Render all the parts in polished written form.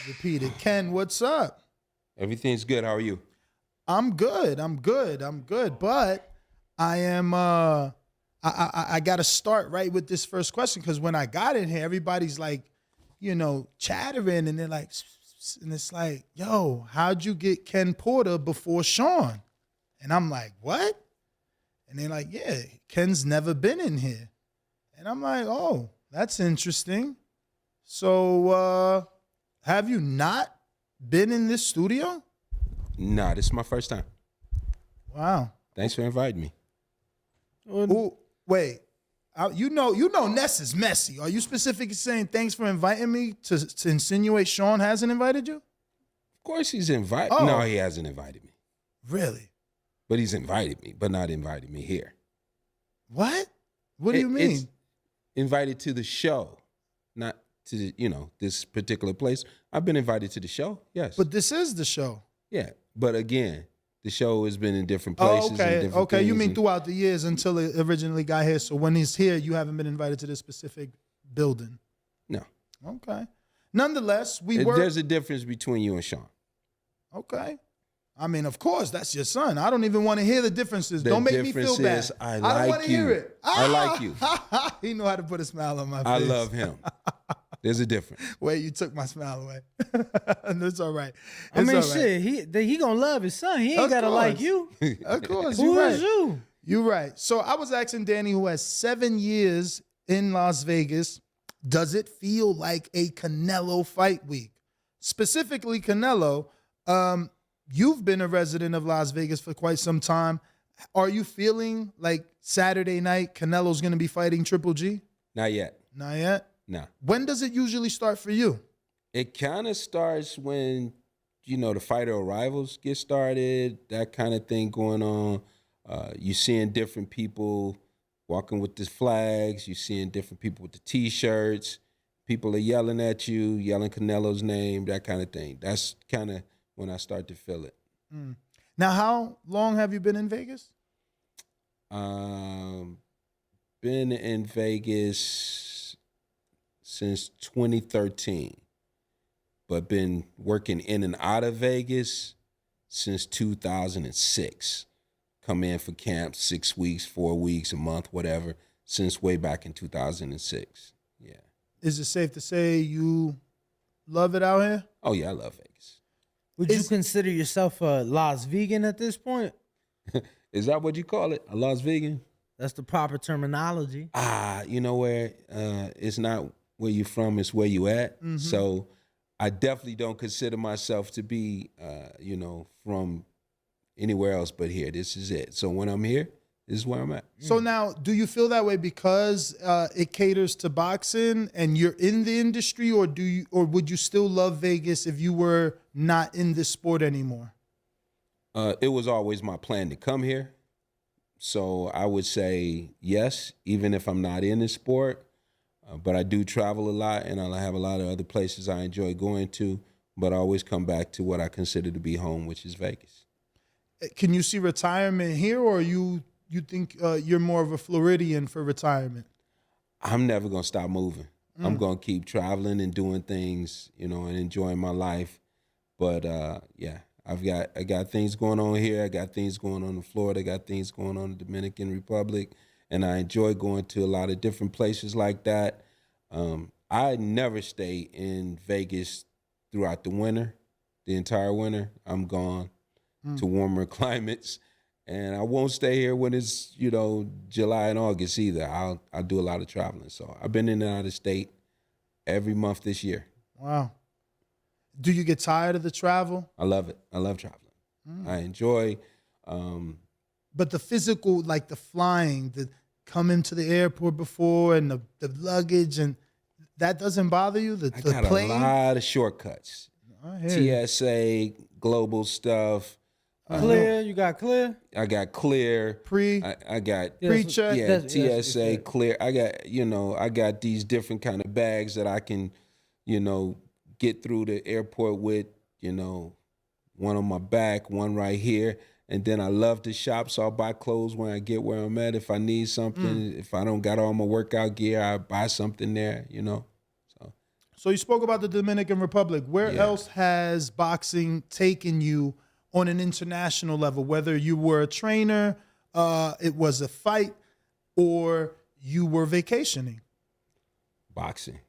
Repeated. Ken, what's up? Everything's good. How are you? I'm good. But I am I gotta start right with this first question because when I got in here, everybody's like, chattering and they're like, and it's like, yo, how'd you get Ken Porter before Sean? And I'm like, what? And they're like, yeah, Ken's never been in here. And I'm like, oh, that's interesting. So have you not been in this studio? Nah, this is my first time. Wow. Thanks for inviting me. Ooh, wait. You know Ness is messy. Are you specifically saying thanks for inviting me to insinuate Sean hasn't invited you? Of course he's invited. Oh. No, he hasn't invited me. Really? But he's invited me, but not invited me here. What? What do you mean? It's invited to the show, not to, this particular place. I've been invited to the show, yes. But this is the show. Yeah, but again, the show has been in different places. Oh, okay. And different Okay, you things mean throughout the years until it originally got here. So when he's here, you haven't been invited to this specific building. No. Okay. Nonetheless, There's a difference between you and Sean. Okay. I mean, of course, that's your son. I don't even want to hear the differences. Don't make me feel bad. I don't want to hear it. I like you. He know how to put a smile on my face. I love him. There's a difference. Wait, you took my smile away. It's all right. I mean, shit, he gonna love his son. He ain't gotta like you. Of course, Who you're is right. you? You're right. So I was asking Danny, who has 7 years in Las Vegas, does it feel like a Canelo fight week? Specifically, Canelo, you've been a resident of Las Vegas for quite some time. Are you feeling like Saturday night Canelo's going to be fighting Triple G? Not yet. Not yet? No. When does it usually start for you? It kind of starts when, the fighter arrivals get started, that kind of thing going on. You're seeing different people walking with the flags. You're seeing different people with the T-shirts. People are yelling at you, yelling Canelo's name, that kind of thing. That's kind of when I start to feel it. Mm. Now, how long have you been in Vegas? Been in Vegas since 2013, but been working in and out of Vegas since 2006. Come in for camp 6 weeks, 4 weeks, a month, whatever, since way back in 2006. Yeah. Is it safe to say you love it out here? Oh, yeah, I love Vegas. Would you consider yourself a Las Vegan at this point? Is that what you call it? A Las Vegan? That's the proper terminology. You know where it's not where you're from, it's where you at. Mm-hmm. So I definitely don't consider myself to be, from anywhere else but here. This is it. So when I'm here, this is where I'm at. So now, do you feel that way because it caters to boxing and you're in the industry, or would you still love Vegas if you were not in this sport anymore? It was always my plan to come here. So I would say yes, even if I'm not in this sport. But I do travel a lot, and I have a lot of other places I enjoy going to. But I always come back to what I consider to be home, which is Vegas. Can you see retirement here, or you think you're more of a Floridian for retirement? I'm never going to stop moving. I'm going to keep traveling and doing things, and enjoying my life. But, yeah, I got things going on here. I got things going on in Florida. I got things going on in the Dominican Republic. And I enjoy going to a lot of different places like that. I never stay in Vegas throughout the winter, the entire winter. I'm gone to warmer climates. And I won't stay here when it's, July and August either. I'll do a lot of traveling. So I've been in and out of state every month this year. Wow. Do you get tired of the travel? I love it. I love traveling. I enjoy. But the physical, like the flying, the coming to the airport before and the luggage, and that doesn't bother you? I got plane? a lot of shortcuts. TSA, global stuff. Clear, you got clear? I got clear. I got pre-check. Yeah, TSA, clear. I got, I got these different kind of bags that I can, get through the airport with, one on my back, one right here. And then I love to shop, so I'll buy clothes when I get where I'm at. If I need something, if I don't got all my workout gear, I buy something there, So So you spoke about the Dominican Republic. Where Yeah. else has boxing taken you on an international level? Whether you were a trainer, it was a fight, or you were vacationing? Boxing.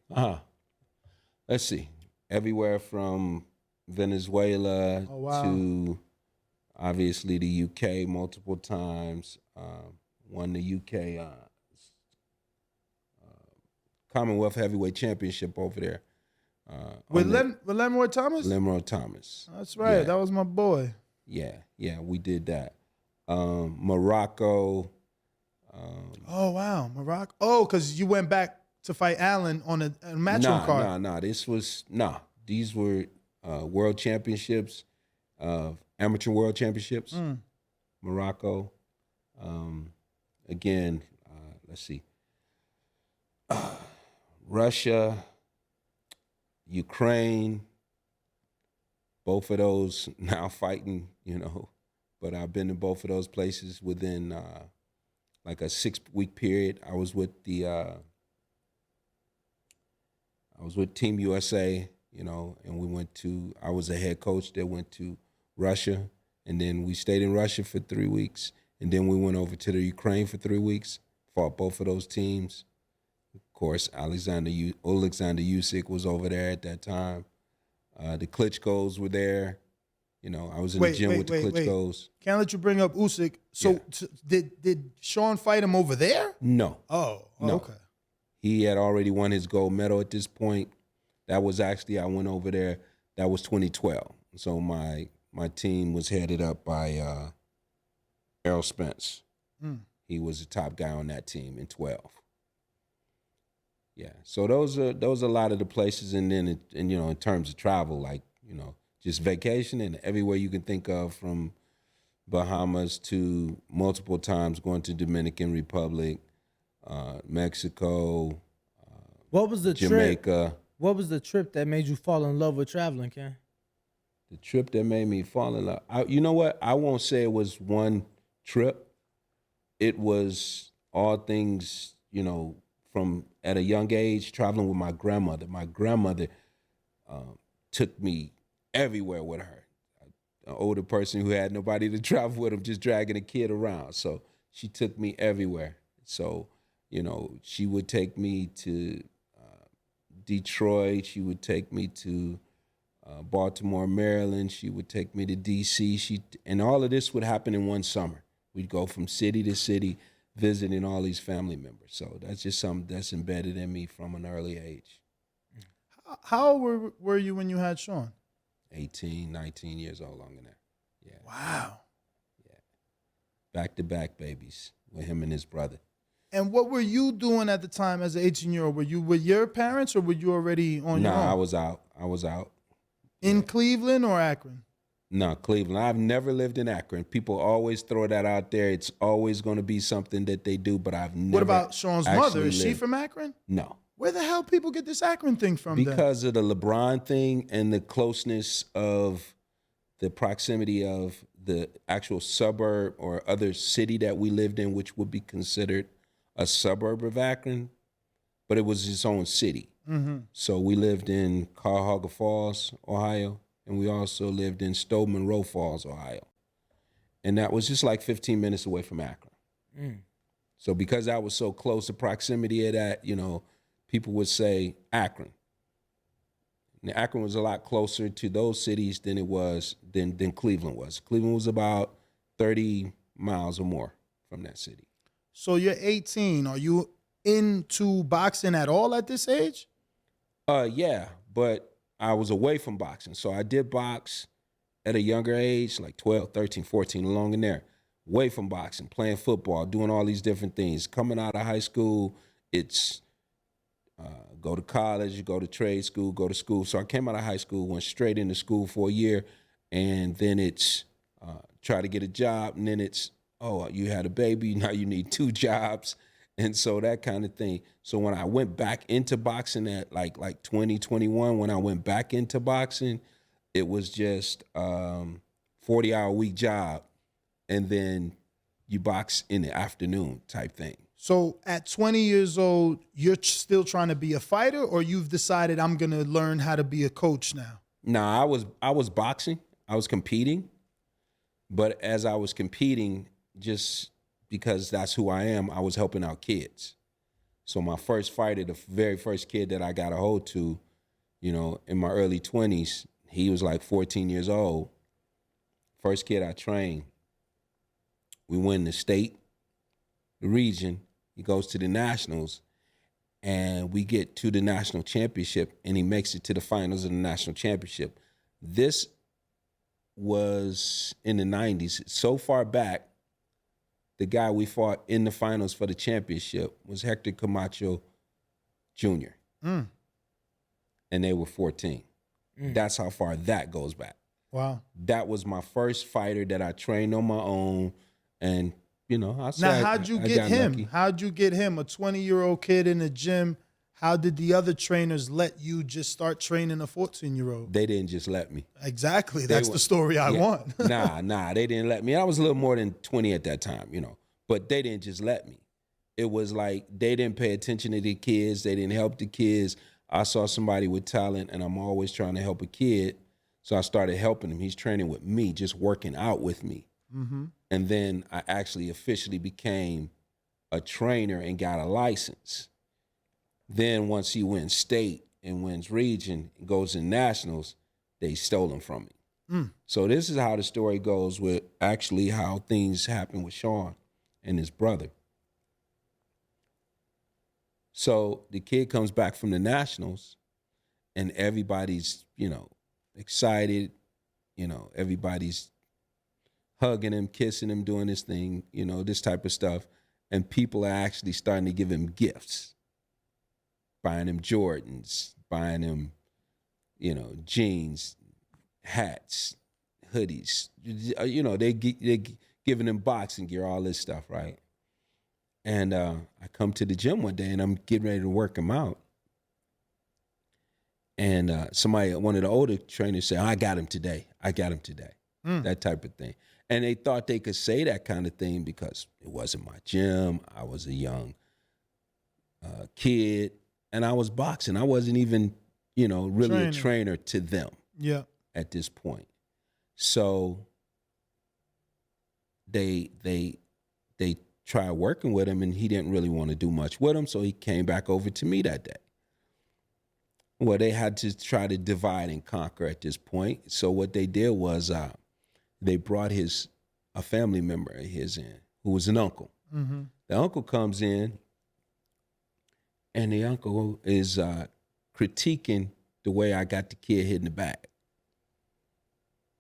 Let's see. Everywhere from Venezuela Oh, wow. to obviously the UK multiple times. Won the UK Commonwealth Heavyweight Championship over there. With Lemuel Thomas? Lemuel Thomas. That's right. Yeah. That was my boy. Yeah, we did that. Morocco. Oh, wow. Morocco. Oh, because you went back to fight Allen on a matchroom card. These were world championships, amateur world championships. Morocco. Again, let's see. Russia, Ukraine, both of those now fighting, but I've been in both of those places within like a 6-week period. I was with Team USA, and I was a head coach that went to Russia, and then we stayed in Russia for 3 weeks, and then we went over to the Ukraine for 3 weeks, fought both of those teams. Of course, Alexander Usyk was over there at that time. The Klitschko's were there. I was in the gym with the Klitschko's. Can't let you bring up Usyk. So did Sean fight him over there? No. Oh, No. okay. He had already won his gold medal at this point. That was actually, I went over there. That was 2012. So my team was headed up by Errol Spence. He was the top guy on that team in 12. Yeah. So those are a lot of the places, and then in terms of travel, like just vacation and everywhere you can think of, from Bahamas to multiple times going to Dominican Republic, Mexico, What was the Jamaica. trip? What was the trip that made you fall in love with traveling, Ken? The trip that made me fall in love. You know what? I won't say it was one trip. It was all things, from at a young age, traveling with my grandmother. My grandmother took me everywhere with her. An older person who had nobody to travel with him, just dragging a kid around. So she took me everywhere. So, she would take me to Detroit. She would take me to Baltimore, Maryland. She would take me to D.C. And all of this would happen in one summer. We'd go from city to city, visiting all these family members. So that's just something that's embedded in me from an early age. How old were you when you had Sean? 18, 19 years old, longer than that. Yeah. Wow. Yeah. Back-to-back babies with him and his brother. And what were you doing at the time as an 18-year-old? Were you with your parents, or were you already on your own? I was out. In Cleveland or Akron? No, Cleveland. I've never lived in Akron. People always throw that out there. It's always going to be something that they do, but I've never. What about Sean's mother? Is she lived. from Akron? No. Where the hell people get this Akron thing from? Because of the LeBron thing and the closeness of the proximity of the actual suburb or other city that we lived in, which would be considered a suburb of Akron, but it was its own city. Mm-hmm. So we lived in Cuyahoga Falls, Ohio, and we also lived in Stowe Monroe Falls, Ohio. And that was just like 15 minutes away from Akron. So because I was so close, the proximity of that, people would say Akron. And Akron was a lot closer to those cities than it was than Cleveland was. Cleveland was about 30 miles or more from that city. So you're 18. Are you into boxing at all at this age? Yeah, but I was away from boxing. So I did box at a younger age, like 12, 13, 14, along in there. Away from boxing, playing football, doing all these different things. Coming out of high school, it's go to college, go to trade school, go to school. So I came out of high school, went straight into school for a year, and then it's try to get a job, and then it's, oh, you had a baby, now you need 2 jobs. And so that kind of thing. So when I went back into boxing at like 2021, when I went back into boxing, it was just 40-hour week job, and then you box in the afternoon type thing. So at 20 years old, you're still trying to be a fighter, or you've decided I'm going to learn how to be a coach now? Nah, I was boxing. I was competing. But as I was competing, just because that's who I am, I was helping out kids. So my first fighter, the very first kid that I got a hold to, you know, in my early 20s, he was like 14 years old. First kid I trained. We win the state, the region. He goes to the nationals, and we get to the national championship, and he makes it to the finals of the national championship. This was in the 90s. So far back, the guy we fought in the finals for the championship was Hector Camacho Jr. And they were 14. That's how far that goes back. Wow. That was my first fighter that I trained on my own. And, you know, how'd you get him? Lucky. How'd you get him? A 20-year-old kid in the gym. How did the other trainers let you just start training a 14-year-old? They didn't just let me. Exactly. That's the story I want. Nah, they didn't let me. I was a little more than 20 at that time, you know. But they didn't just let me. It was like they didn't pay attention to the kids. They didn't help the kids. I saw somebody with talent, and I'm always trying to help a kid. So I started helping him. He's training with me, just working out with me. Mm-hmm. And then I actually officially became a trainer and got a license. Then once he wins state and wins region and goes in nationals, they stole him from me. So this is how the story goes with actually how things happen with Sean and his brother. So the kid comes back from the nationals, and everybody's, you know, excited. You know, everybody's hugging him, kissing him, doing this thing, you know, this type of stuff. And people are actually starting to give him gifts, buying him Jordans, buying him, you know, jeans, hats, hoodies. You know, they giving him boxing gear, all this stuff, right? And I come to the gym one day, and I'm getting ready to work him out. And one of the older trainers said, I got him today. That type of thing. And they thought they could say that kind of thing because it wasn't my gym. I was a young kid, and I was boxing. I wasn't even, you know, really a trainer to them at this point. So they tried working with him, and he didn't really want to do much with him, so he came back over to me that day. Well, they had to try to divide and conquer at this point. So what they did was they brought a family member of his in, who was an uncle. Mm-hmm. The uncle comes in, and the uncle is critiquing the way I got the kid hitting the bag.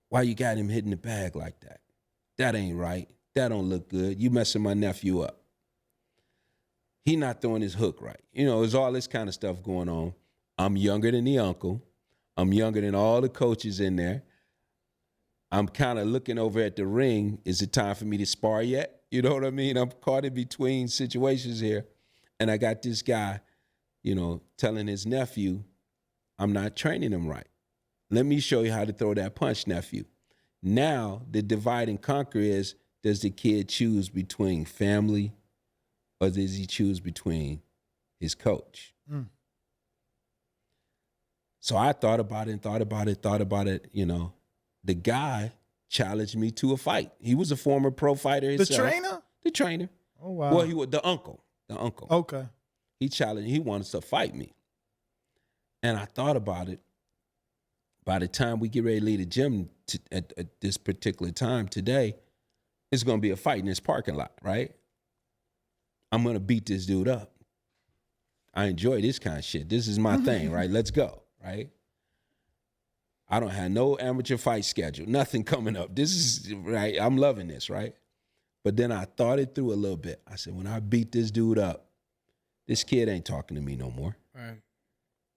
Why you got him hitting the bag like that? That ain't right. That don't look good. You messing my nephew up. He not throwing his hook right. You know, there's all this kind of stuff going on. I'm younger than the uncle. I'm younger than all the coaches in there. I'm kind of looking over at the ring. Is it time for me to spar yet? You know what I mean? I'm caught in between situations here. And I got this guy, you know, telling his nephew, I'm not training him right. Let me show you how to throw that punch, nephew. Now, the divide and conquer is, does the kid choose between family, or does he choose between his coach? So I thought about it, you know. The guy challenged me to a fight. He was a former pro fighter himself. The trainer? The trainer. Oh, wow. Well, he was the uncle. Okay. He wanted to fight me. And I thought about it. By the time we get ready to leave the gym at this particular time today, it's going to be a fight in this parking lot, right? I'm going to beat this dude up. I enjoy this kind of shit. This is my thing, right? Let's go, right? I don't have no amateur fight schedule, nothing coming up. This is, right, I'm loving this, right? But then I thought it through a little bit. I said, when I beat this dude up, this kid ain't talking to me no more. Right.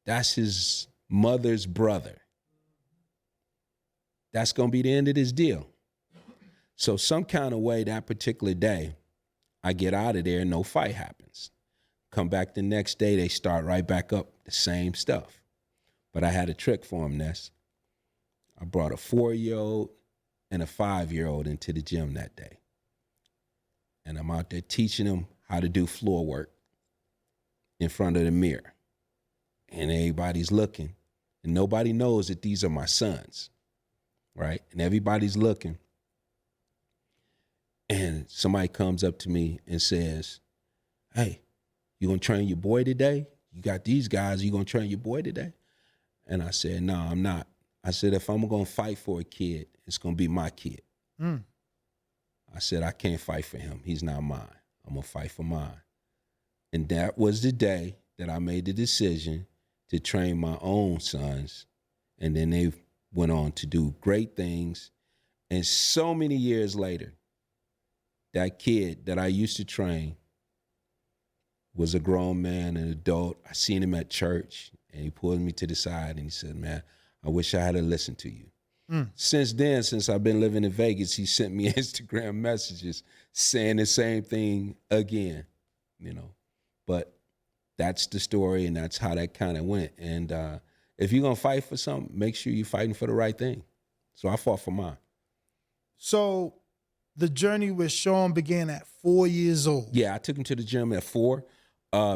That's his mother's brother. That's going to be the end of this deal. So some kind of way that particular day, I get out of there and no fight happens. Come back the next day, they start right back up the same stuff. But I had a trick for him, Ness. I brought a 4-year-old and a 5-year-old into the gym that day. And I'm out there teaching them how to do floor work in front of the mirror. And everybody's looking. And nobody knows that these are my sons, right? And everybody's looking. And somebody comes up to me and says, hey, you gonna train your boy today? You got these guys, you gonna train your boy today? And I said, no, I'm not. I said, if I'm gonna fight for a kid, it's gonna be my kid. I said, I can't fight for him. He's not mine. I'm gonna fight for mine. And that was the day that I made the decision to train my own sons. And then they went on to do great things. And so many years later, that kid that I used to train was a grown man, an adult. I seen him at church, and he pulled me to the side and he said, man, I wish I had listened to you. Since then, since I've been living in Vegas, he sent me Instagram messages saying the same thing again, you know. But that's the story, and that's how that kind of went. And if you're going to fight for something, make sure you're fighting for the right thing. So I fought for mine. So the journey with Sean began at 4 years old. Yeah, I took him to the gym at 4.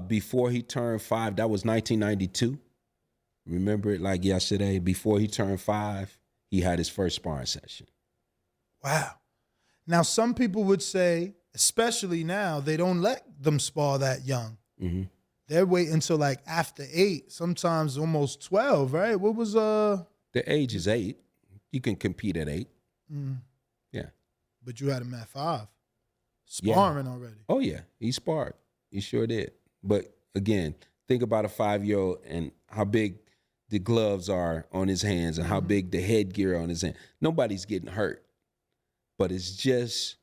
Before he turned 5, that was 1992. Remember it like yesterday. Before he turned 5, he had his first sparring session. Wow. Now, some people would say, especially now, they don't let them spar that young. Mm-hmm. They're waiting until like after 8, sometimes almost 12, right? What was The age is 8. You can compete at 8. Yeah. But you had him at 5. Sparring already. Oh, yeah. He sparred. He sure did. But again, think about a 5-year-old and how big the gloves are on his hands and how big the headgear on his hand. Nobody's getting hurt. But it's just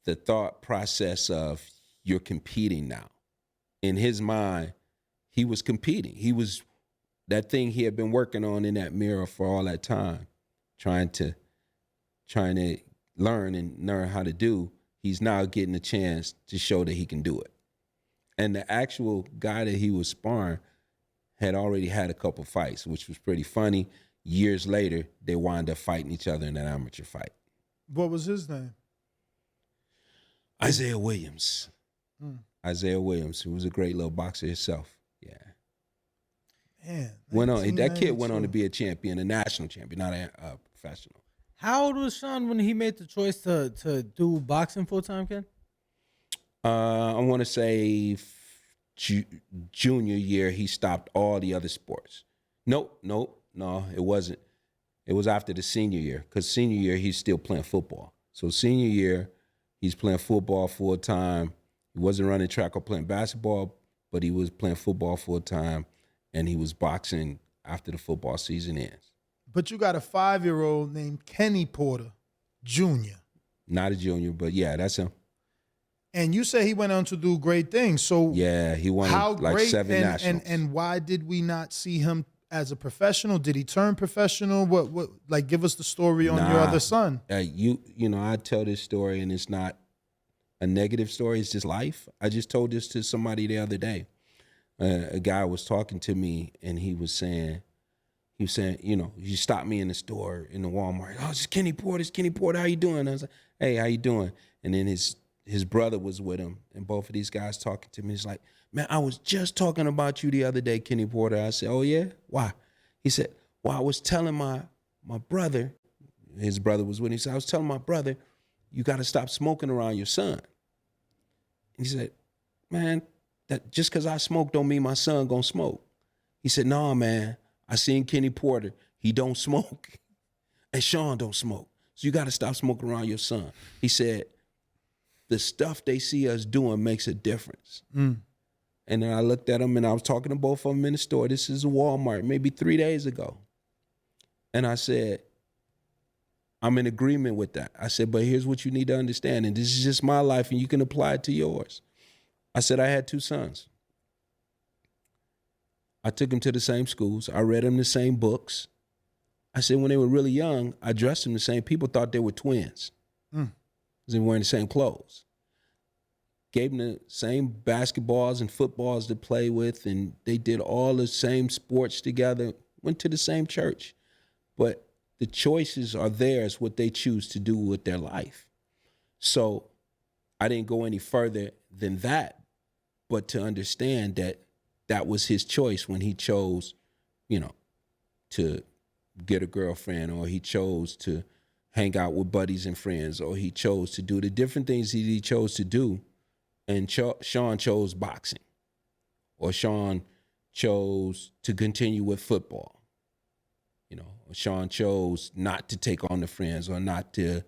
the thought process of you're competing now. In his mind, he was competing. He was that thing he had been working on in that mirror for all that time, trying to learn how to do. He's now getting a chance to show that he can do it. And the actual guy that he was sparring had already had a couple fights, which was pretty funny. Years later, they wound up fighting each other in that amateur fight. What was his name? Isaiah Williams. Isaiah Williams, who was a great little boxer himself. Yeah. Man. That kid went on to be a champion, a national champion, not a professional. How old was Sean when he made the choice to do boxing full time, Ken? I want to say junior year, he stopped all the other sports. No, it wasn't. It was after the senior year, because senior year, he's still playing football. So senior year, he's playing football full time. He wasn't running track or playing basketball, but he was playing football full time, and he was boxing after the football season ends. But you got a 5-year-old named Kenny Porter Jr. Not a junior, but yeah, that's him. And you say he went on to do great things. So yeah, he won like 7 nationals. And why did we not see him as a professional? Did he turn professional? What like give us the story on your other son. You know, I tell this story and it's not a negative story, it's just life. I just told this to somebody the other day. A guy was talking to me and he was saying, you know, he stopped me in the store in the Walmart. Oh, it's Kenny Porter, how you doing? I was like, hey, how you doing? And then his brother was with him, and both of these guys talking to me. He's like, man, I was just talking about you the other day, Kenny Porter. I said, oh, yeah? Why? He said, well, I was telling my brother, his brother was with him. He said, I was telling my brother, you got to stop smoking around your son. And he said, man, that just because I smoke don't mean my son gonna smoke. He said, no, man, I seen Kenny Porter. He don't smoke. And Sean don't smoke. So you got to stop smoking around your son. He said, the stuff they see us doing makes a difference. And then I looked at him and I was talking to both of them in the store. This is a Walmart, maybe 3 days ago. And I said, I'm in agreement with that. I said, but here's what you need to understand. And this is just my life and you can apply it to yours. I said, I had 2 sons. I took them to the same schools. I read them the same books. I said, when they were really young, I dressed them the same. People thought they were twins. They were wearing the same clothes. Gave them the same basketballs and footballs to play with, and they did all the same sports together, went to the same church. But the choices are theirs, what they choose to do with their life. So I didn't go any further than that, but to understand that that was his choice when he chose, to get a girlfriend, or he chose to hang out with buddies and friends, or he chose to do the different things that he chose to do. And Sean chose boxing, or Sean chose to continue with football. Sean chose not to take on the friends, or not to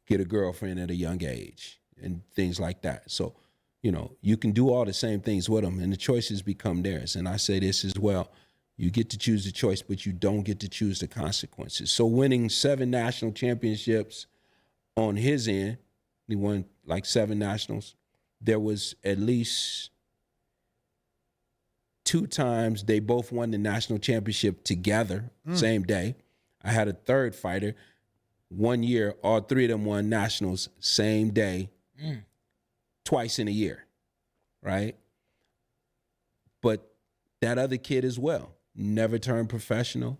get a girlfriend at a young age, and things like that. So, you can do all the same things with them, and the choices become theirs. And I say this as well. You get to choose the choice, but you don't get to choose the consequences. So winning 7 national championships on his end, he won like 7 nationals. There was at least 2 times they both won the national championship together, same day. I had a third fighter. 1 year, all 3 of them won nationals same day, twice in a year, right? But that other kid as well never turned professional,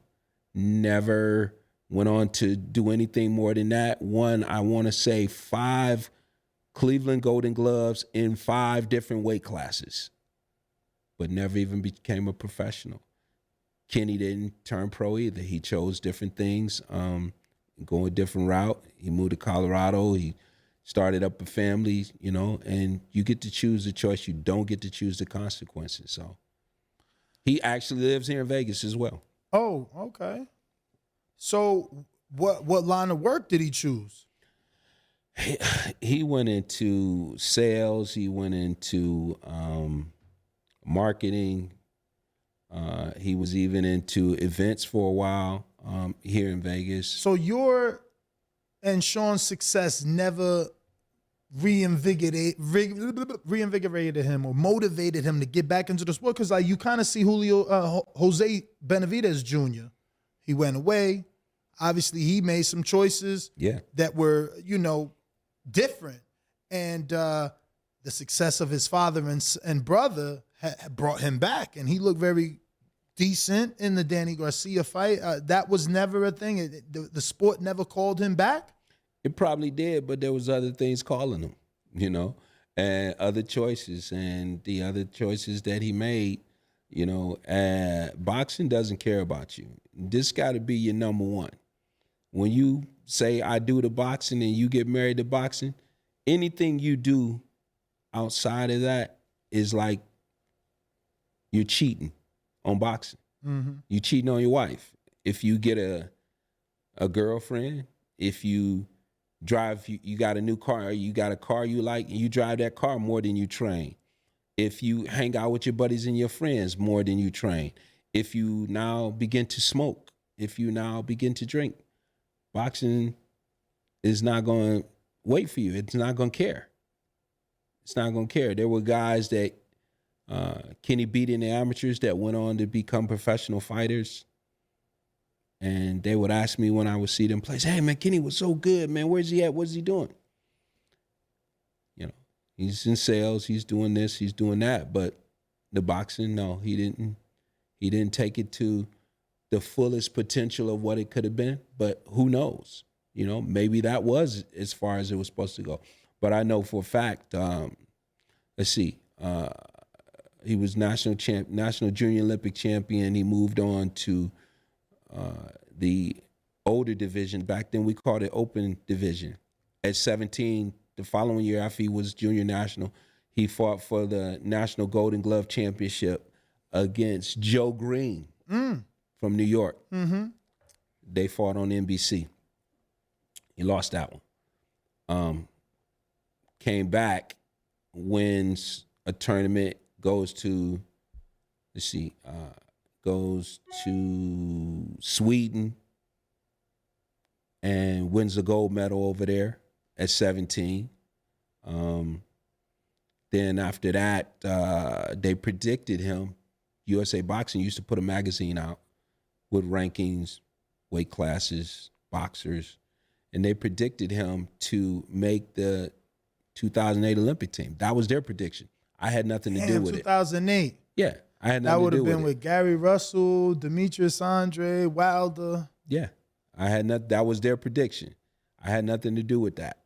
never went on to do anything more than that. Won, I want to say, 5 Cleveland Golden Gloves in 5 different weight classes, but never even became a professional. Kenny didn't turn pro either. He chose different things, go a different route. He moved to Colorado. He started up a family, and you get to choose the choice. You don't get to choose the consequences. So he actually lives here in Vegas as well. Oh, okay. So what line of work did he choose? He went into sales. He went into marketing. He was even into events for a while here in Vegas. So your and Sean's success never reinvigorated him or motivated him to get back into the sport? Because you kind of see Jose Benavidez Jr. He went away. Obviously, he made some choices that were, different. And the success of his father and brother brought him back. And he looked very decent in the Danny Garcia fight. That was never a thing. The sport never called him back. It probably did, but there was other things calling him, and other choices. And the other choices that he made, boxing doesn't care about you. This got to be your number one. When you say, I do the boxing, and you get married to boxing, anything you do outside of that is like you're cheating on boxing. Mm-hmm. You cheating on your wife. If you get a girlfriend, if you drive, you got a new car, you got a car you like, and you drive that car more than you train. If you hang out with your buddies and your friends more than you train. If you now begin to smoke, if you now begin to drink, boxing is not going to wait for you. It's not going to care. It's not going to care. There were guys that Kenny beat in the amateurs that went on to become professional fighters. And they would ask me when I would see them play, hey, man, Kenny was so good, man. Where's he at? What's he doing? He's in sales. He's doing this. He's doing that. But the boxing, no, he didn't take it to the fullest potential of what it could have been. But who knows? Maybe that was as far as it was supposed to go. But I know for a fact, let's see, he was national junior Olympic champion. He moved on to the older division. Back then we called it open division. At 17, the following year after he was junior national, he fought for the National Golden Glove Championship against Joe Green from New York. Mm-hmm. They fought on NBC. He lost that one. Came back, wins a tournament, goes to Sweden and wins the gold medal over there at 17. Then after that, they predicted him. USA Boxing used to put a magazine out with rankings, weight classes, boxers, and they predicted him to make the 2008 Olympic team. That was their prediction. I had nothing to do with 2008. it. 2008. Yeah, I had nothing to do with it. That would have been with Gary Russell, Demetrius Andre, Wilder. Yeah, I had nothing. That was their prediction. I had nothing to do with that.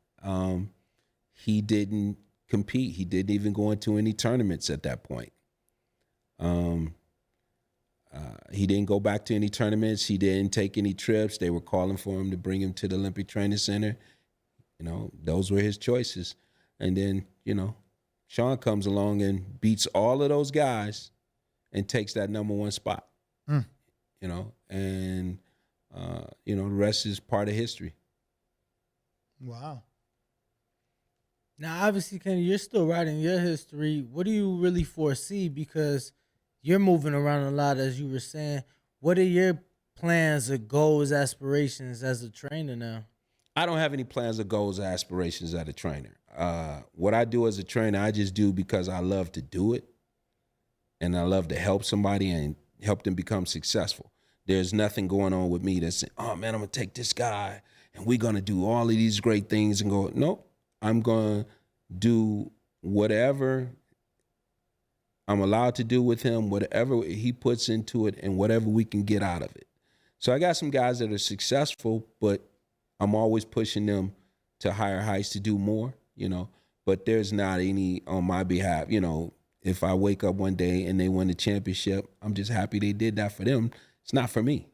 He didn't compete. He didn't even go into any tournaments at that point. He didn't go back to any tournaments. He didn't take any trips. They were calling for him to bring him to the Olympic Training Center. You know, those were his choices. And then, you know, Sean comes along and beats all of those guys and takes that number one spot. You know, and, you know, the rest is part of history. Wow. Now, obviously, Kenny, you're still writing your history. What do you really foresee? Because you're moving around a lot, as you were saying. What are your plans or goals, aspirations as a trainer now? I don't have any plans or goals or aspirations as a trainer. What I do as a trainer, I just do because I love to do it. And I love to help somebody and help them become successful. There's nothing going on with me that's saying, oh, man, I'm going to take this guy and we're going to do all of these great things and go, nope, I'm going to do whatever I'm allowed to do with him, whatever he puts into it and whatever we can get out of it. So I got some guys that are successful, but I'm always pushing them to higher heights to do more, you know, but there's not any on my behalf. You know, if I wake up one day and they win the championship, I'm just happy they did that for them. It's not for me,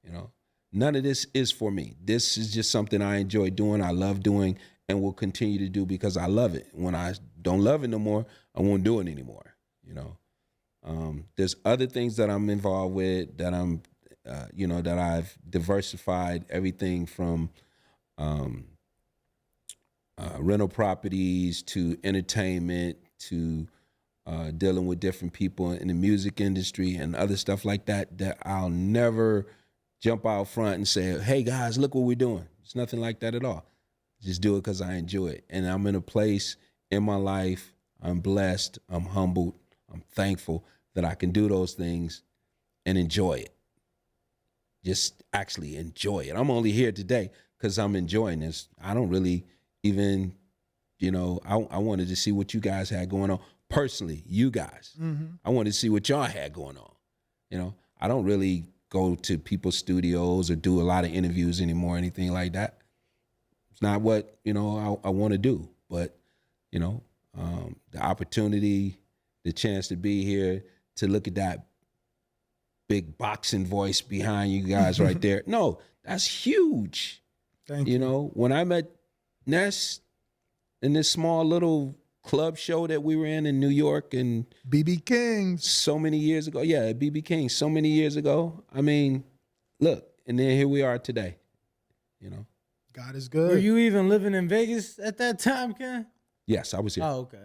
you know. None of this is for me. This is just something I enjoy doing, I love doing, and will continue to do because I love it. When I don't love it no more, I won't do it anymore, you know. There's other things that I'm involved with that I'm, you know, that I've diversified everything from rental properties to entertainment to dealing with different people in the music industry and other stuff like that, that I'll never jump out front and say, hey, guys, look what we're doing. It's nothing like that at all. Just do it because I enjoy it. And I'm in a place in my life, I'm blessed, I'm humbled, I'm thankful that I can do those things and enjoy it. Just actually enjoy it. I'm only here today because I'm enjoying this. I don't really even, you know, I wanted to see what you guys had going on. Personally, you guys. I wanted to see what y'all had going on. You know, I don't really go to people's studios or do a lot of interviews anymore, anything like that. It's not what, you know, I want to do. But, you know, the opportunity, the chance to be here, to look at that big boxing voice behind you guys right there. No, that's huge. Thank you. You know, when I met Ness in this small little club show that we were in New York and BB King's so many years ago. Yeah, BB King so many years ago. I mean, look, and then here we are today, you know. God is good. Were you even living in Vegas at that time, Ken? Yes, I was here. Oh, okay.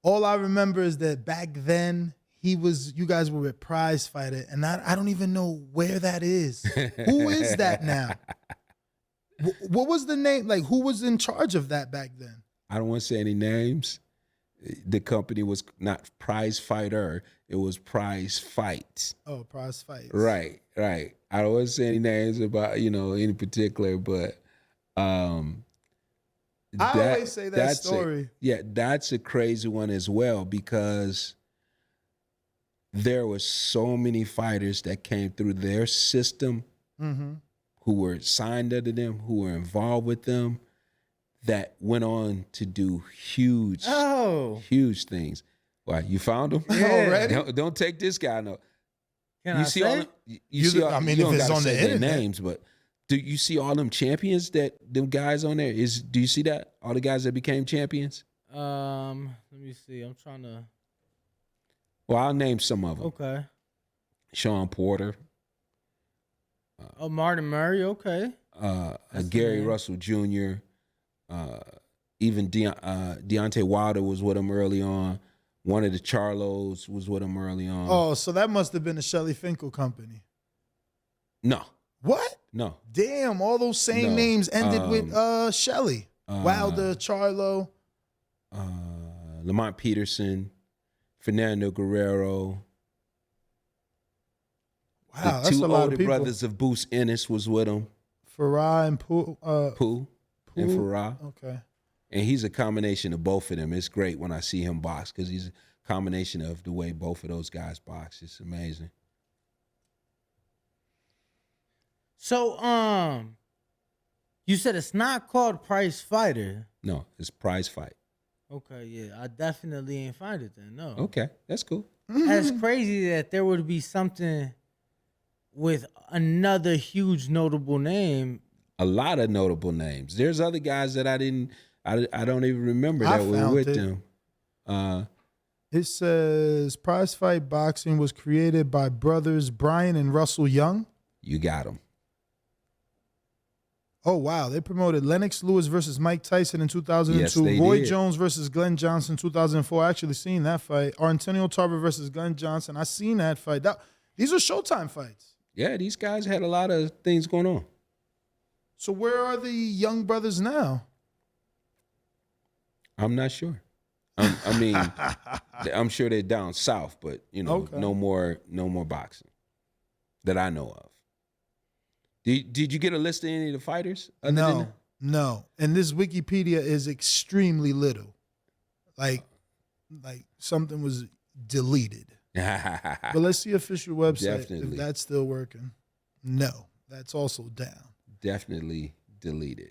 All I remember is that back then you guys were with Prize Fighter, and I don't even know where that is. Who is that now? What was the name? Like, who was in charge of that back then? I don't want to say any names. The company was not Prize Fighter. It was Prize Fight. Oh, Prize Fight. Right. I don't want to say any names about, you know, any particular, but I always say that story. That's a crazy one as well because there were so many fighters that came through their system who were signed under them, who were involved with them, that went on to do huge things. Why, you found them? Yeah. Already? Don't take this guy. No. Can I say? You don't if it's on the internet. names, but do you see all them champions that them guys on there? Do you see that? All the guys that became champions? Let me see. I'm trying to. Well, I'll name some of them. Okay. Sean Porter. Martin Murray. Okay. Gary Russell Jr. Even Deontay Wilder was with him early on. One of the Charlos was with him early on. Oh, so that must have been the Shelly Finkel company. No. What? No. Damn, all those same names ended with Shelly. Wilder, Charlo. Lamont Peterson, Fernando Guerrero. Wow, the that's two a lot older of people. brothers of Boots Ennis was with him. Farah and Pooh. Pooh and Farah. Okay. And he's a combination of both of them. It's great when I see him box because he's a combination of the way both of those guys box. It's amazing. So, you said it's not called Prize Fighter. No, it's Prize Fight. Okay, yeah, I definitely ain't find it then. No. Okay, that's cool. That's crazy that there would be something with another huge notable name. A lot of notable names. There's other guys that I don't even remember I that were found with it. them. It says Prize Fight Boxing was created by brothers Brian and Russell Young. You got them. Oh, wow. They promoted Lennox Lewis versus Mike Tyson in 2002. Yes, they Roy did. Jones versus Glenn Johnson in 2004. I actually seen that fight. Antonio Tarver versus Glenn Johnson. I seen that fight. These are Showtime fights. Yeah, these guys had a lot of things going on. So where are the young brothers now? I'm not sure. I mean, I'm sure they're down south, but Okay. no more boxing that I know of. Did you get a list of any of the fighters? Other than that? No. And this Wikipedia is extremely little. Like something was deleted. But let's see official website Definitely. if that's still working. No, that's also down. Definitely deleted.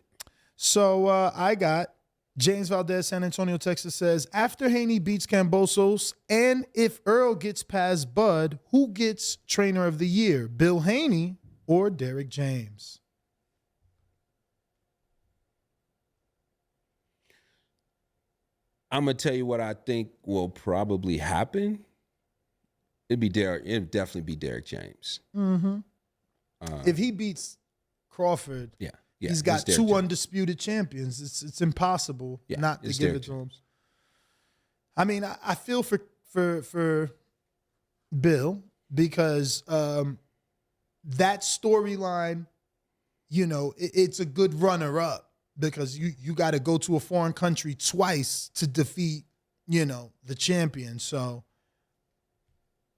So I got James Valdez, San Antonio, Texas says, after Haney beats Kambosos and if Earl gets past Bud, who gets trainer of the year, Bill Haney or Derek James? I'm gonna tell you what I think will probably happen. It'd definitely be Derek James. Mm-hmm. If he beats Crawford, Yeah, he's got it's Derek two James. undisputed champions. It's impossible not to it's give Derek it to him. James. I mean, I feel for Bill because that storyline, it's a good runner-up because you got to go to a foreign country twice to defeat, the champion. So,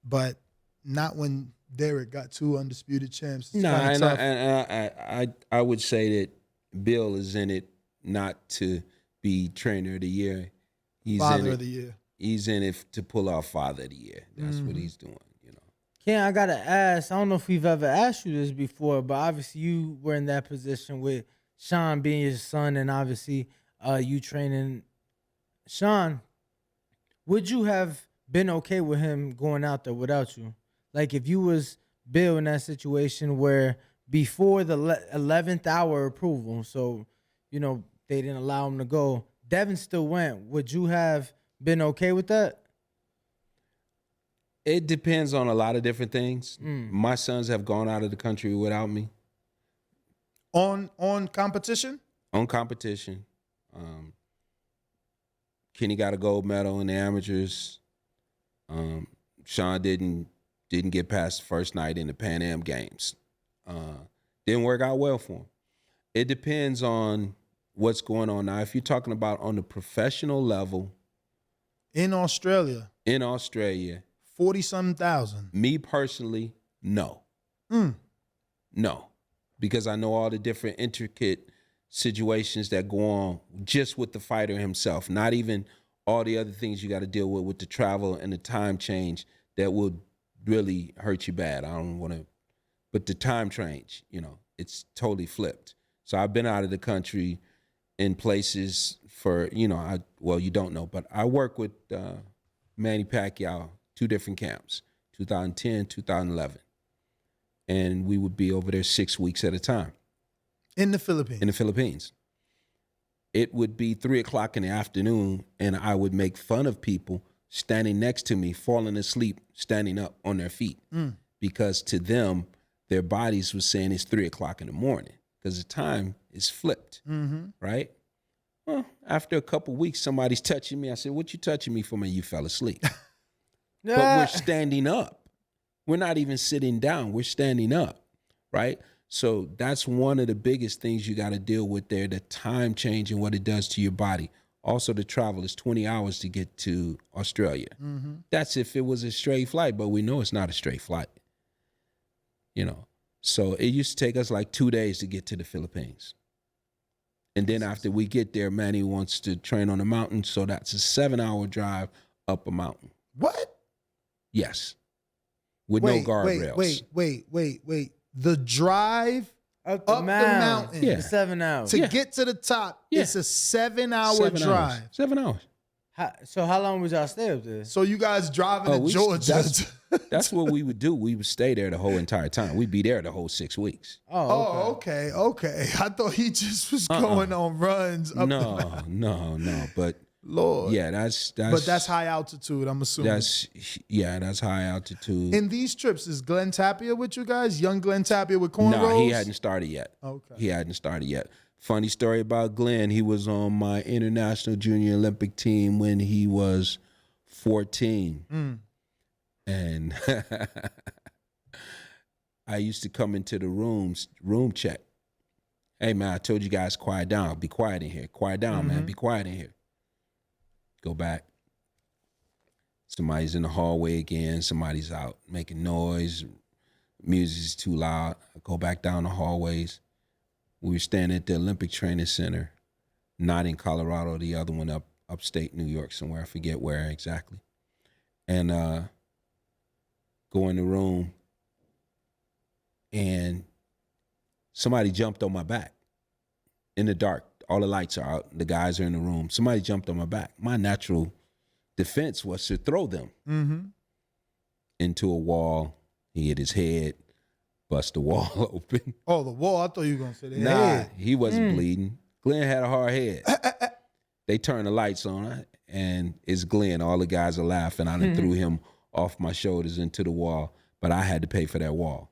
but not when Derek got two undisputed champs. It's No, kinda tough. and I would say that Bill is in it not to be trainer of the year. He's Father in it. of the year. He's in it to pull off father of the year. That's what he's doing. Ken, I gotta ask. I don't know if we've ever asked you this before, but obviously you were in that position with Sean being your son, and obviously you training Sean. Would you have been okay with him going out there without you? Like if you was Bill in that situation where before the 11th hour approval, so they didn't allow him to go, Devin still went. Would you have been okay with that? It depends on a lot of different things. My sons have gone out of the country without me On competition? on competition. Kenny got a gold medal in the amateurs. Sean didn't get past the first night in the Pan Am Games. Didn't work out well for him. It depends on what's going on now. If you're talking about on the professional level In Australia, in Australia, 40-something thousand. me personally, no. No, because I know all the different intricate situations that go on just with the fighter himself, not even all the other things you got to deal with the travel and the time change that will really hurt you bad. I don't want to, but the time change, it's totally flipped. So I've been out of the country in places for, you don't know, but I work with Manny Pacquiao, 2 different camps, 2010, 2011. And we would be over there 6 weeks at a time. In the Philippines. In the Philippines. It would be 3:00 in the afternoon, and I would make fun of people standing next to me, falling asleep, standing up on their feet. Because to them, their bodies was saying it's 3:00 in the morning because the time is flipped, right? Well, after a couple weeks, somebody's touching me. I said, what you touching me for, man? You fell asleep. But we're standing up. We're not even sitting down. We're standing up, right? So that's one of the biggest things you got to deal with there, the time change and what it does to your body. Also, the travel is 20 hours to get to Australia. That's if it was a straight flight, but we know it's not a straight flight. So it used to take us like 2 days to get to the Philippines. And then after we get there, Manny wants to train on a mountain, so that's a 7-hour drive up a mountain. What? Yes. With no guardrails. Wait. The drive up the mountain Yeah. for 7 hours. to get to the top, it's a 7-hour drive. 7 hours. So how long would y'all stay up there? So you guys driving to Georgia? That's what we would do. We would stay there the whole entire time. We'd be there the whole 6 weeks. Oh, okay. I thought he just was going on runs up the mountain. No. But Lord, yeah, that's. But that's high altitude. I'm assuming. That's high altitude. In these trips, is Glenn Tapia with you guys? Young Glenn Tapia with cornrows? No, he hadn't started yet. Okay. He hadn't started yet. Funny story about Glenn. He was on my international junior Olympic team when he was 14. And I used to come into the room check. Hey, man, I told you guys quiet down. Be quiet in here. Quiet down, man. Be quiet in here. Go back. Somebody's in the hallway again. Somebody's out making noise. Music's too loud. I go back down the hallways. We were standing at the Olympic Training Center, not in Colorado, the other one upstate New York somewhere. I forget where exactly. And go in the room, and somebody jumped on my back in the dark. All the lights are out. The guys are in the room. Somebody jumped on my back. My natural defense was to throw them into a wall. He hit his head, bust the wall open. Oh, the wall. I thought you were going to say the Nah, head. he wasn't bleeding. Glenn had a hard head. They turned the lights on, and it's Glenn. All the guys are laughing. I done threw him off my shoulders into the wall, but I had to pay for that wall.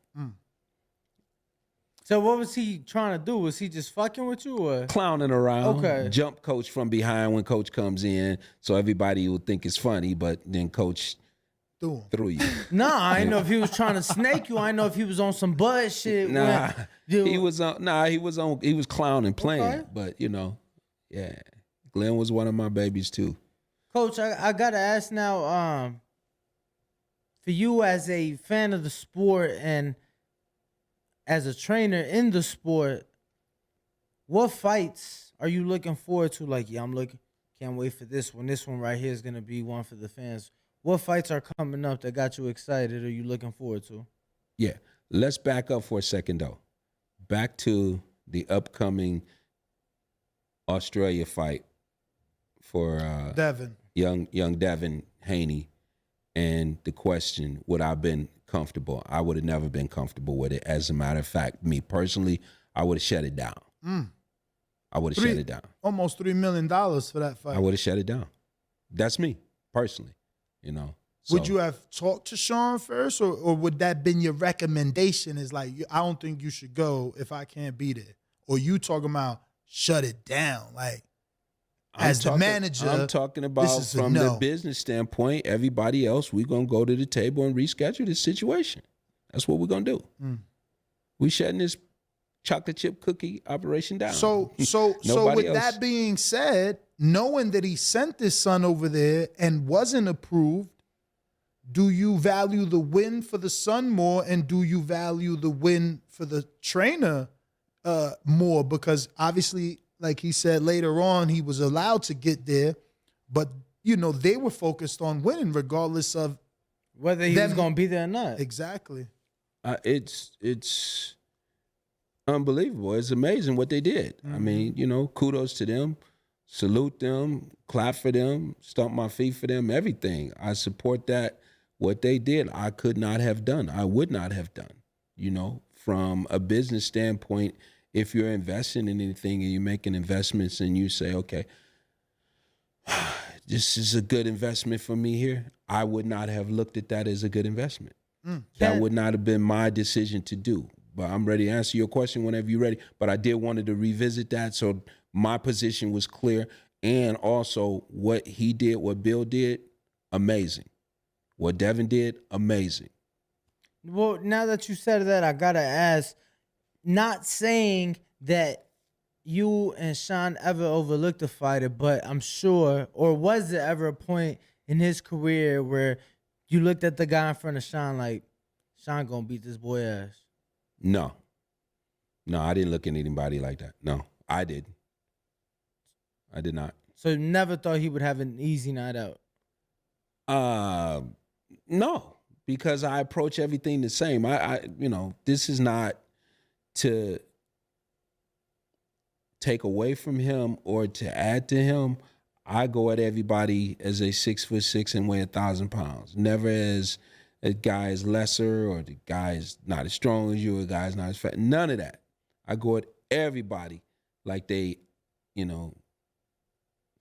So what was he trying to do? Was he just fucking with you or? Clowning around. Okay. Jump coach from behind when coach comes in, so everybody would think it's funny, but then coach threw you. Nah, I didn't know if he was trying to snake you. I didn't know if he was on some bud shit. Nah, he was clowning, playing, Okay. but yeah. Glenn was one of my babies too. Coach, I gotta ask now, for you as a fan of the sport and as a trainer in the sport, what fights are you looking forward to? Like, can't wait for this one. This one right here is gonna be one for the fans. What fights are coming up that got you excited or you looking forward to? Yeah, let's back up for a second though. Back to the upcoming Australia fight for Devin. young Devin Haney, and the question, would I have been comfortable? I would have never been comfortable with it. As a matter of fact, me personally, I would have shut it down. I would have shut it down. Almost $3 million for that fight. I would have shut it down. That's me personally. So, would you have talked to Sean first, or would that been your recommendation? Is like, I don't think you should go if I can't be there, or you talking about shut it down? Like, the manager, I'm talking about from the business standpoint. Everybody else, we're gonna go to the table and reschedule this situation. That's what we're gonna do. We shutting this chocolate chip cookie operation down. So with that being said, knowing that he sent his son over there and wasn't approved, do you value the win for the son more, and do you value the win for the trainer more? Because obviously, like he said later on, he was allowed to get there, but they were focused on winning regardless of whether he was going to be there or not. Exactly. It's unbelievable. It's amazing what they did. I mean, kudos to them. Salute them, clap for them, stomp my feet for them, everything. I support that. What they did, I could not have done. I would not have done. From a business standpoint, if you're investing in anything and you're making investments and you say, okay, this is a good investment for me here, I would not have looked at that as a good investment. That would not have been my decision to do. But I'm ready to answer your question whenever you're ready. But I did wanted to revisit that, so my position was clear. And also what he did, what Bill did, amazing. What Devin did, amazing. Well, now that you said that, I got to ask, not saying that you and Sean ever overlooked a fighter, but I'm sure, or was there ever a point in his career where you looked at the guy in front of Sean like, Sean gonna beat this boy ass? No, I didn't look at anybody like that. No, I didn't. I did not. So you never thought he would have an easy night out? No, because I approach everything the same. I this is not to take away from him or to add to him. I go at everybody as a 6'6" and weigh 1,000 pounds. Never as a guy is lesser or the guy is not as strong as you or the guy is not as fat. None of that. I go at everybody like they,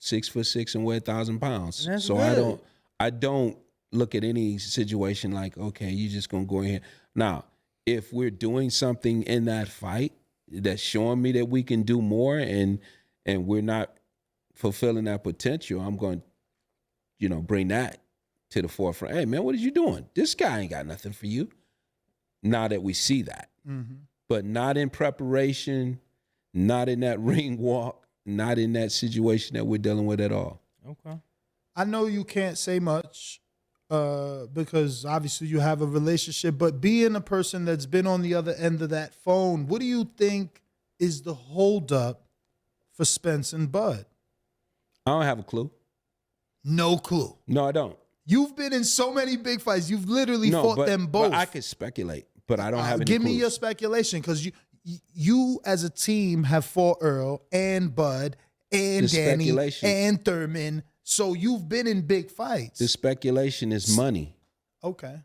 6'6" and weigh 1,000 pounds. That's So good. I don't look at any situation like, okay, you're just gonna go in here. Now, if we're doing something in that fight that's showing me that we can do more and we're not fulfilling that potential, I'm going to, bring that to the forefront. Hey, man, what are you doing? This guy ain't got nothing for you. Now that we see that. Mm-hmm. But not in preparation, not in that ring walk, not in that situation that we're dealing with at all. Okay. I know you can't say much because obviously you have a relationship, but being a person that's been on the other end of that phone, what do you think is the holdup for Spence and Bud? I don't have a clue. No clue. No, I don't. You've been in so many big fights. You've literally fought them both. But I could speculate, but I don't have any Give me clues. your speculation, because you as a team have fought Earl and Bud and The Danny speculation. and Thurman. So you've been in big fights. The speculation is money. Okay.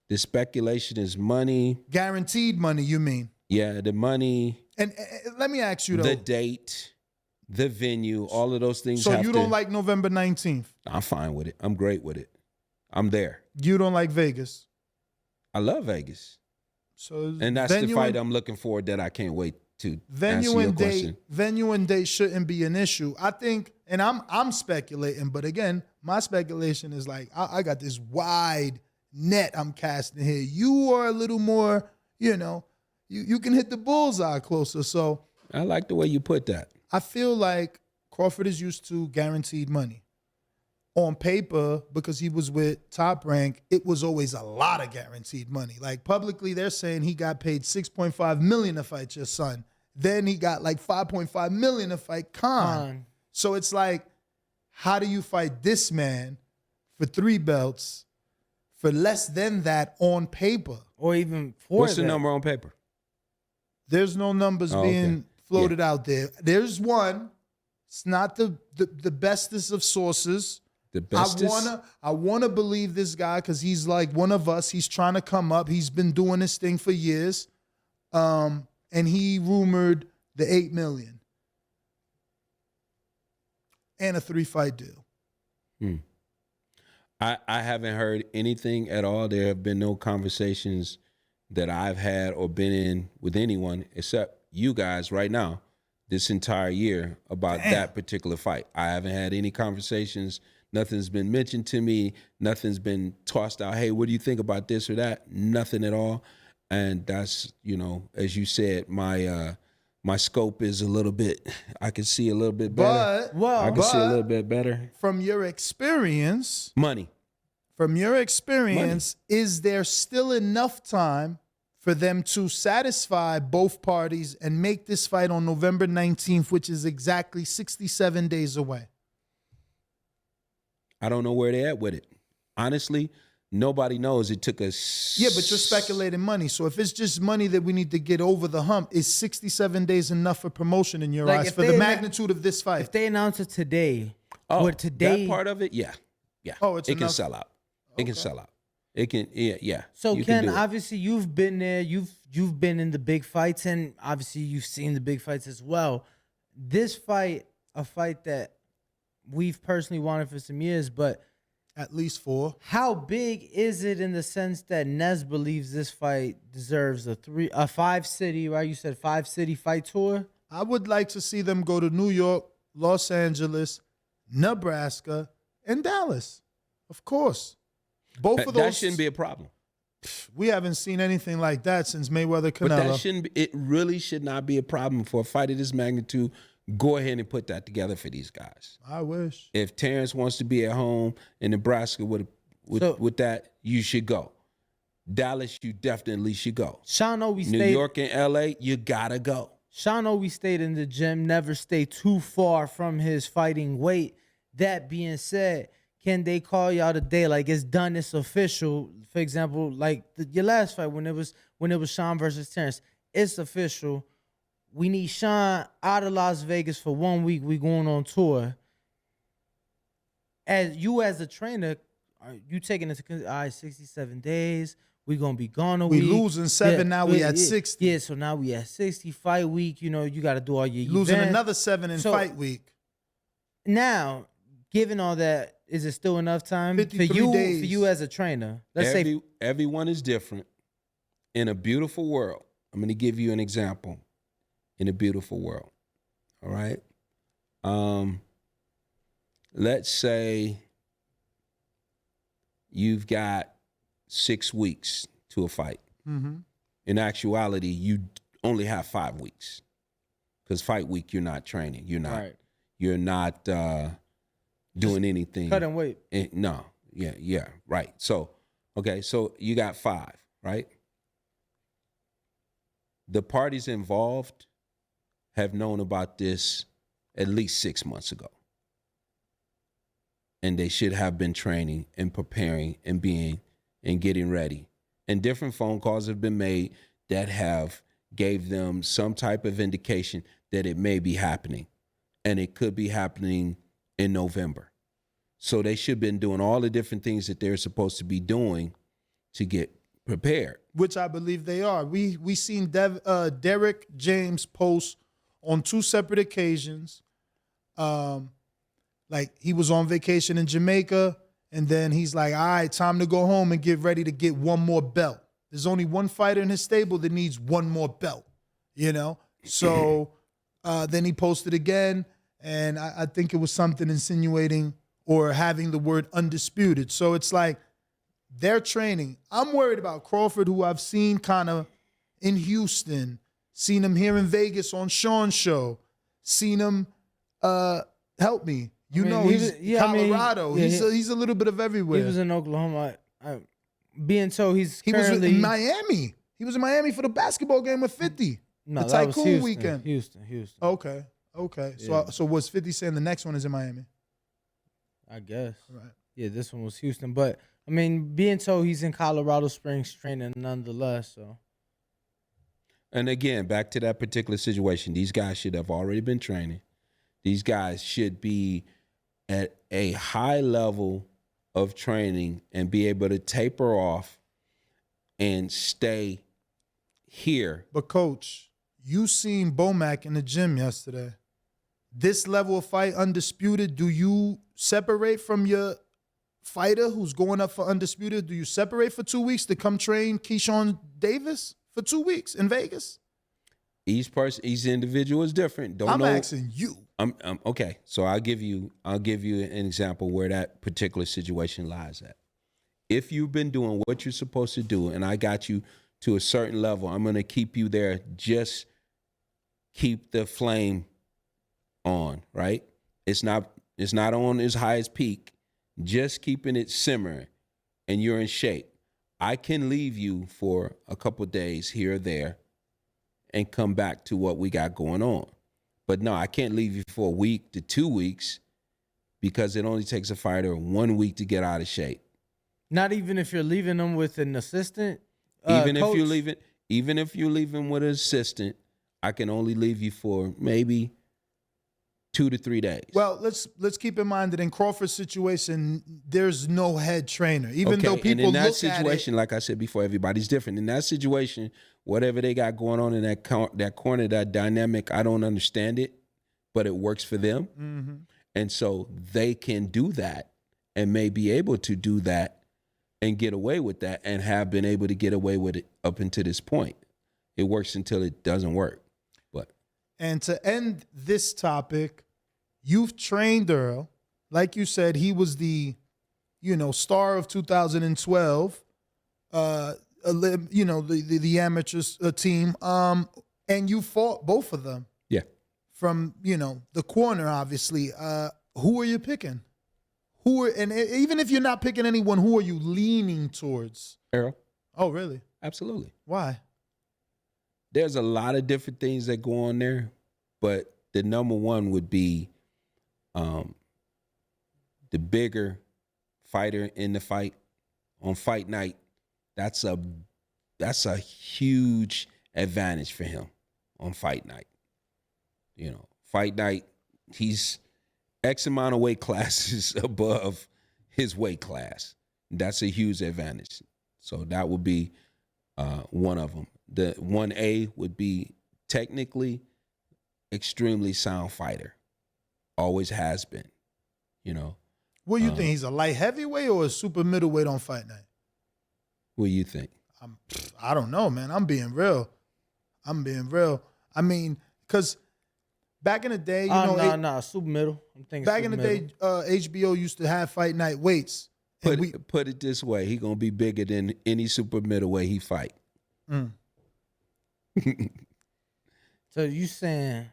The speculation is money. Guaranteed money, you mean? Yeah, the money, And let me ask you though. the date, the venue, all of those things. So have you to, don't like November 19th? I'm fine with it. I'm great with it. I'm there. You don't like Vegas? I love Vegas. So And that's the venue fight and- I'm looking for that I can't wait to answer Venue your and date, question. venue and date shouldn't be an issue. I think, and I'm speculating, but again, my speculation is like I got this wide net I'm casting here. You are a little more, you can hit the bullseye closer. So I like the way you put that. I feel like Crawford is used to guaranteed money. On paper, because he was with Top Rank, it was always a lot of guaranteed money. Like publicly, they're saying he got paid $6.5 million to fight your son. Then he got like $5.5 million to fight Khan. So it's like, how do you fight this man for 3 belts for less than that on paper? Or even for What's that. the number on paper? There's no numbers being floated out there. There's one. It's not the bestest of sources. The bestest? I wanna believe this guy because he's like one of us. He's trying to come up. He's been doing this thing for years. And he rumored the $8 million and a 3-fight deal. I haven't heard anything at all. There have been no conversations that I've had or been in with anyone except you guys right now this entire year about that particular fight. I haven't had any conversations. Nothing's been mentioned to me. Nothing's been tossed out. Hey, what do you think about this or that? Nothing at all. And that's, as you said, my scope is a little bit, I can see a little bit better. I can see a little bit better. From your experience, Money. is there still enough time for them to satisfy both parties and make this fight on November 19th, which is exactly 67 days away? I don't know where they're at with it. Honestly, nobody knows. It took us. Yeah, but you're speculating money. So if it's just money that we need to get over the hump, is 67 days enough for promotion in your Like, eyes if for they the annou- magnitude of this fight? If they announce it today, Oh, or today, that part of it, yeah. Oh, it's it can enough. sell out. It can sell out. It can, yeah. So you can Ken, do it. obviously you've been there. You've been in the big fights, and obviously you've seen the big fights as well. This fight, a fight that we've personally wanted for some years, but At least 4. how big is it in the sense that Nez believes this fight deserves a 5-city, right? You said 5-city fight tour. I would like to see them go to New York, Los Angeles, Nebraska, and Dallas. Of course. Both of those. That shouldn't be a problem. We haven't seen anything like that since Mayweather Canelo. But that shouldn't be, it really should not be a problem for a fight of this magnitude. Go ahead and put that together for these guys. I wish. If Terrence wants to be at home in Nebraska with that, you should go. Dallas, you definitely should go. Sean always New stayed. York and LA, you gotta go. Sean always stayed in the gym, never stayed too far from his fighting weight. That being said, can they call y'all today? Like, it's done, it's official. For example, like your last fight when it was Sean versus Terrence, it's official. We need Sean out of Las Vegas for 1 week. We going on tour. as a trainer, are you taking into all right, 67 days? We gonna be gone a We week. losing 7, now we at 60. Yeah, so now we at 60 fight week. You know, you got to do all your You losing events. another 7 in So, fight week. Now, given all that, is it still enough time for 53 you days. for you as a trainer? Let's say Everyone is different. In a beautiful world, I'm going to give you an example. In a beautiful world, all right? Let's say you've got 6 weeks to a fight. Mm-hmm. In actuality, you only have 5 weeks, because fight week you're not training. You're not. Right. You're not doing anything. cut and wait. No. Yeah. Right. So, okay. So you got 5, right? The parties involved have known about this at least 6 months ago. And they should have been training and preparing and getting ready. And different phone calls have been made that have gave them some type of indication that it may be happening. And it could be happening in November. So they should have been doing all the different things that they're supposed to be doing to get prepared. Which I believe they are. We seen Derek James post on 2 separate occasions. Like he was on vacation in Jamaica, and then he's like, all right, time to go home and get ready to get one more belt. There's only one fighter in his stable that needs one more belt, you know? So then he posted again, and I think it was something insinuating or having the word undisputed. So it's like, they're training. I'm worried about Crawford, who I've seen kind of in Houston, seen him here in Vegas on Sean's show, seen him, help me. He's Colorado. He's a little bit of everywhere. He was in Oklahoma. Being told he was in Miami. He was in Miami for the basketball game with 50. No, the that was Tycoon Houston, weekend. Houston. Okay. Yeah. So was 50 saying the next one is in Miami? I guess. Right. Yeah, this one was Houston. But, I mean, being told he's in Colorado Springs training nonetheless, so. And again, back to that particular situation, these guys should have already been training. These guys should be at a high level of training and be able to taper off and stay here. But, Coach, you seen Bomac in the gym yesterday. This level of fight, undisputed, do you separate from your fighter who's going up for undisputed? Do you separate for 2 weeks to come train Keyshawn Davis for 2 weeks in Vegas? Each individual is different. I'm asking you. I'm okay. So I'll give you an example where that particular situation lies at. If you've been doing what you're supposed to do, and I got you to a certain level, I'm going to keep you there. Just keep the flame on, right? It's not on as high as peak. Just keeping it simmering, and you're in shape. I can leave you for a couple days here or there and come back to what we got going on. But no, I can't leave you for a week to 2 weeks, because it only takes a fighter 1 week to get out of shape. Not even if you're leaving them with an assistant? Even if coach? you're leaving with an assistant, I can only leave you for maybe 2 to 3 days. Well, let's keep in mind that in Crawford's situation, there's no head trainer. Even though people and in that look situation, at it, like I said before, everybody's different. In that situation, whatever they got going on in that corner, that dynamic, I don't understand it, but it works for them. Mm-hmm. And so they can do that and may be able to do that and get away with that, and have been able to get away with it up until this point. It works until it doesn't work. And to end this topic, you've trained Earl. Like you said, he was the, star of 2012, the amateurs team. And you fought both of them. Yeah. From, the corner, obviously. Who are you picking? And even if you're not picking anyone, who are you leaning towards? Earl. Oh, really? Absolutely. Why? There's a lot of different things that go on there, but the number one would be the bigger fighter in the fight on fight night. That's a huge advantage for him on fight night. Fight night, he's X amount of weight classes above his weight class. That's a huge advantage. So that would be one of them. The 1A would be technically extremely sound fighter. Always has been, you know. What do you think? He's a light heavyweight or a super middleweight on fight night? What do you think? I don't know, man. I'm being real. I mean, because back in the day, you know, super middle. I'm thinking back super in the middle. day, HBO used to have fight night weights. Put it this way, he gonna be bigger than any super middleweight he fight. So you saying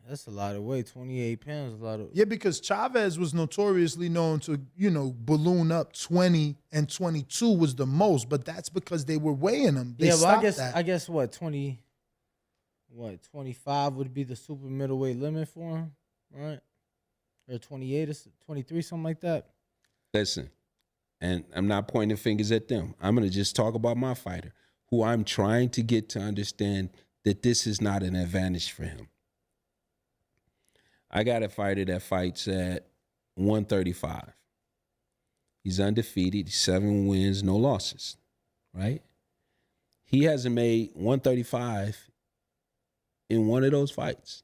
that's a lot of weight, 28 pounds, a lot of. Yeah, because Chavez was notoriously known to, you know, balloon up 20 and 22 was the most, but that's because they were weighing him. They stopped that. I guess what 25 would be the super middleweight limit for him, right? Or 28 or 23, something like that. Listen, and I'm not pointing fingers at them. I'm gonna just talk about my fighter, who I'm trying to get to understand that this is not an advantage for him. I got a fighter that fights at 135. He's undefeated, 7 wins, no losses, right? He hasn't made 135 in one of those fights.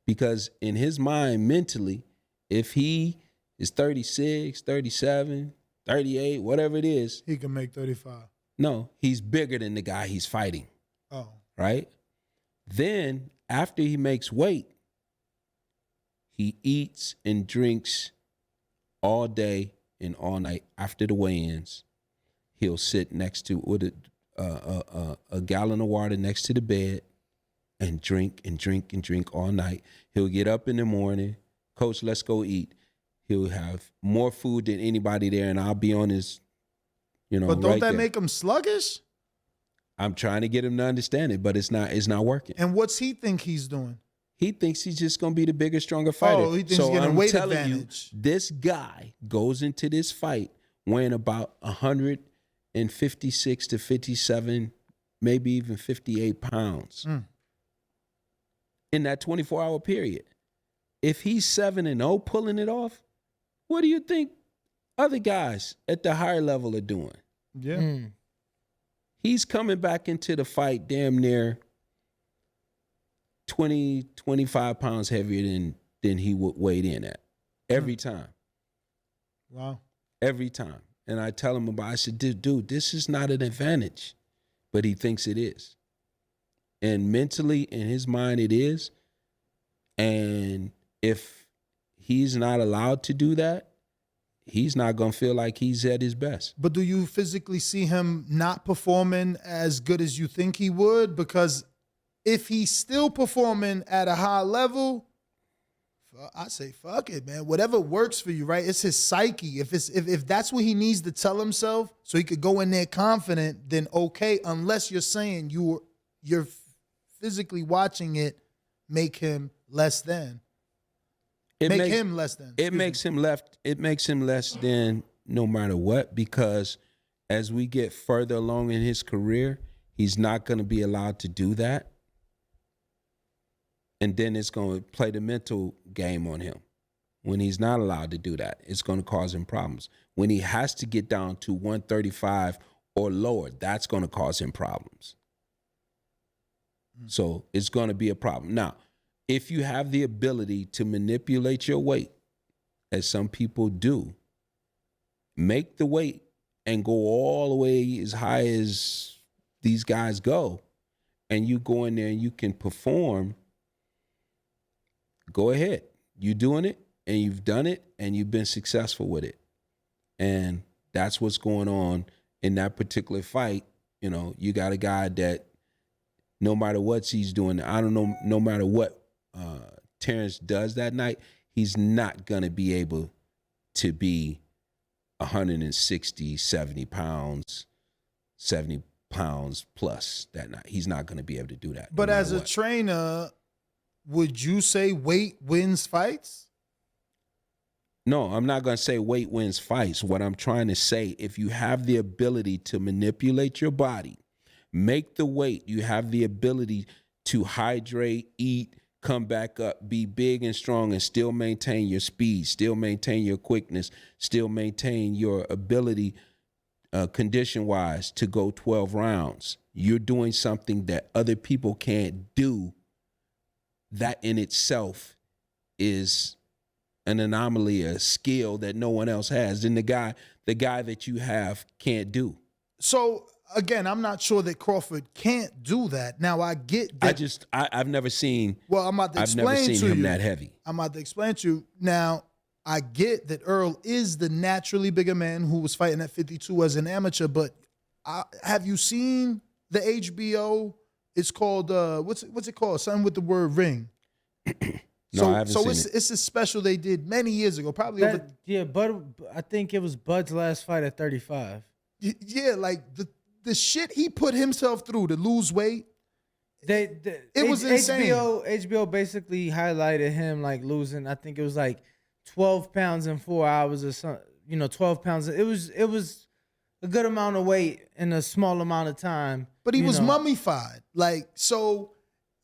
Because in his mind, mentally, if he is 36, 37, 38, whatever it is. He can make 35. No, he's bigger than the guy he's fighting. Oh. Right? Then, after he makes weight, he eats and drinks all day and all night. After the weigh-ins, he'll sit next to with a gallon of water next to the bed and drink and drink and drink all night. He'll get up in the morning, coach, let's go eat. He'll have more food than anybody there, and I'll be on his, you know. But don't right that there. make him sluggish? I'm trying to get him to understand it, but it's not working. And what's he think he's doing? He thinks he's just going to be the bigger, stronger fighter. Oh, he thinks he's getting a weight advantage. This guy goes into this fight weighing about 156 to 57, maybe even 58 pounds in that 24-hour period. If he's 7-0 pulling it off, what do you think other guys at the higher level are doing? Yeah. He's coming back into the fight damn near 20, 25 pounds heavier than he would weighed in at every time. Wow. Every time. And I tell him about it. I said, dude, this is not an advantage. But he thinks it is. And mentally, in his mind, it is. And if he's not allowed to do that, he's not going to feel like he's at his best. But do you physically see him not performing as good as you think he would? Because if he's still performing at a high level, I say fuck it, man. Whatever works for you, right? It's his psyche. If that's what he needs to tell himself so he could go in there confident, then okay. Unless you're saying you're physically watching it make him less than. It makes him less than no matter what, because as we get further along in his career, he's not going to be allowed to do that. And then it's going to play the mental game on him. When he's not allowed to do that, it's going to cause him problems. When he has to get down to 135 or lower, that's going to cause him problems. So it's going to be a problem. Now, if you have the ability to manipulate your weight, as some people do, make the weight and go all the way as high as these guys go, and you go in there and you can perform, go ahead. You're doing it, and you've done it, and you've been successful with it. And that's what's going on in that particular fight. You know, you got a guy that no matter what he's doing, I don't know, no matter what Terrence does that night, he's not going to be able to be 160, 70 pounds, 70 pounds plus that night. He's not going to be able to do that. But as a trainer, would you say weight wins fights? No, I'm not going to say weight wins fights. What I'm trying to say, if you have the ability to manipulate your body, make the weight, you have the ability to hydrate, eat, come back up, be big and strong, and still maintain your speed, still maintain your quickness, still maintain your ability condition-wise to go 12 rounds. You're doing something that other people can't do. That in itself is an anomaly, a skill that no one else has. Then the guy that you have can't do. So again, I'm not sure that Crawford can't do that. Now I get that. I've never seen. Well, I'm about to explain I've never seen to him you. that heavy. I'm about to explain to you. Now I get that Earl is the naturally bigger man who was fighting at 52 as an amateur, but have you seen the HBO? It's called what's it called? Something with the word ring. No, I haven't seen it. It's a special they did many years ago, probably over. Yeah, I think it was Bud's last fight at 35. Yeah, like the shit he put himself through to lose weight. It was insane. HBO basically highlighted him like losing. I think it was like 12 pounds in 4 hours or something. 12 pounds. It was a good amount of weight in a small amount of time. But he was mummified. Like, so,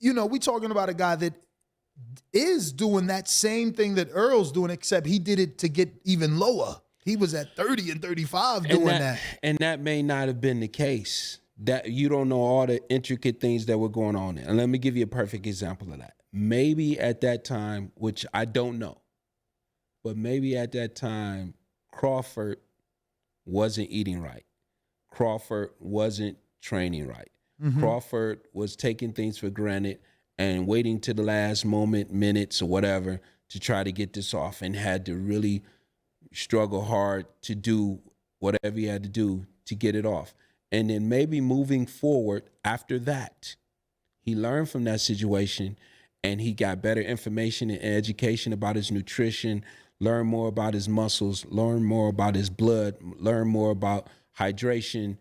we talking about a guy that is doing that same thing that Earl's doing, except he did it to get even lower. He was at 30 and 35 doing that. And that may not have been the case. That you don't know all the intricate things that were going on there. And let me give you a perfect example of that. Maybe at that time, which I don't know, but maybe at that time, Crawford wasn't eating right. Crawford wasn't training right. Mm-hmm. Crawford was taking things for granted and waiting to the last moment, minutes or whatever, to try to get this off, and had to really struggle hard to do whatever he had to do to get it off. And then maybe moving forward after that, he learned from that situation and he got better information and education about his nutrition, learn more about his muscles, learn more about his blood, learn more about hydration,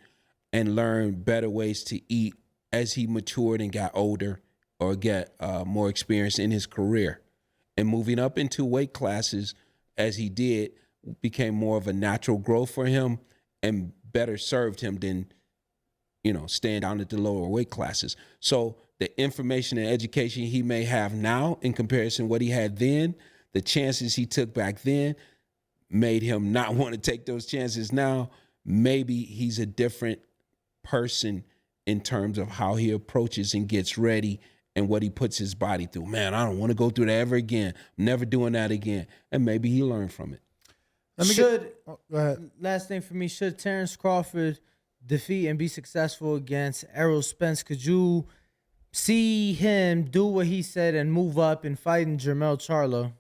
and learn better ways to eat as he matured and got older or get more experience in his career. And moving up into weight classes as he did became more of a natural growth for him and better served him than, staying down at the lower weight classes. So the information and education he may have now in comparison to what he had then, the chances he took back then made him not want to take those chances now. Maybe he's a different person in terms of how he approaches and gets ready and what he puts his body through. Man, I don't want to go through that ever again. I'm never doing that again. And maybe he learned from it. Go ahead. Last thing for me, should Terrence Crawford defeat and be successful against Errol Spence, could you see him do what he said and move up and fighting Jermell Charlo?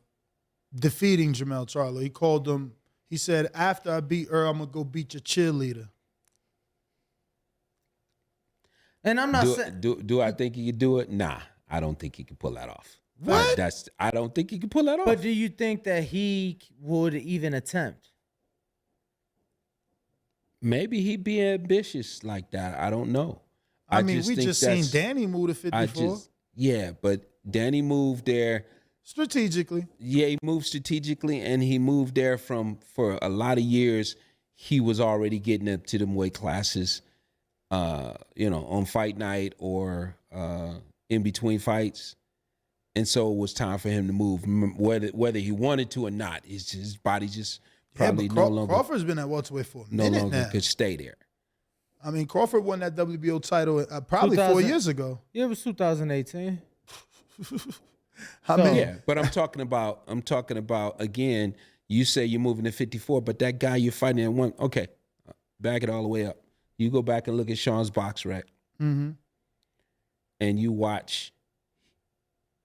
Defeating Jermell Charlo. He called him, he said, after I beat Earl, I'm going to go beat your cheerleader. And I'm not saying... Do I think he could do it? Nah, I don't think he could pull that off. What? I don't think he could pull that off. But do you think that he would even attempt? Maybe he'd be ambitious like that. I don't know. I mean, we just seen Danny move to 54. But Danny moved there strategically. Yeah, he moved strategically, and he moved there for a lot of years. He was already getting up to them weight classes, on fight night or in between fights. And so it was time for him to move, whether he wanted to or not. His body just probably no longer. Crawford's been at welterweight for a minute no longer now. Could stay there. I mean, Crawford won that WBO title probably 4 years ago. Yeah, it was 2018. But I'm talking about again. You say you're moving to 54, but that guy you're fighting at one. Okay, back it all the way up. You go back and look at Sean's box rec, and you watch.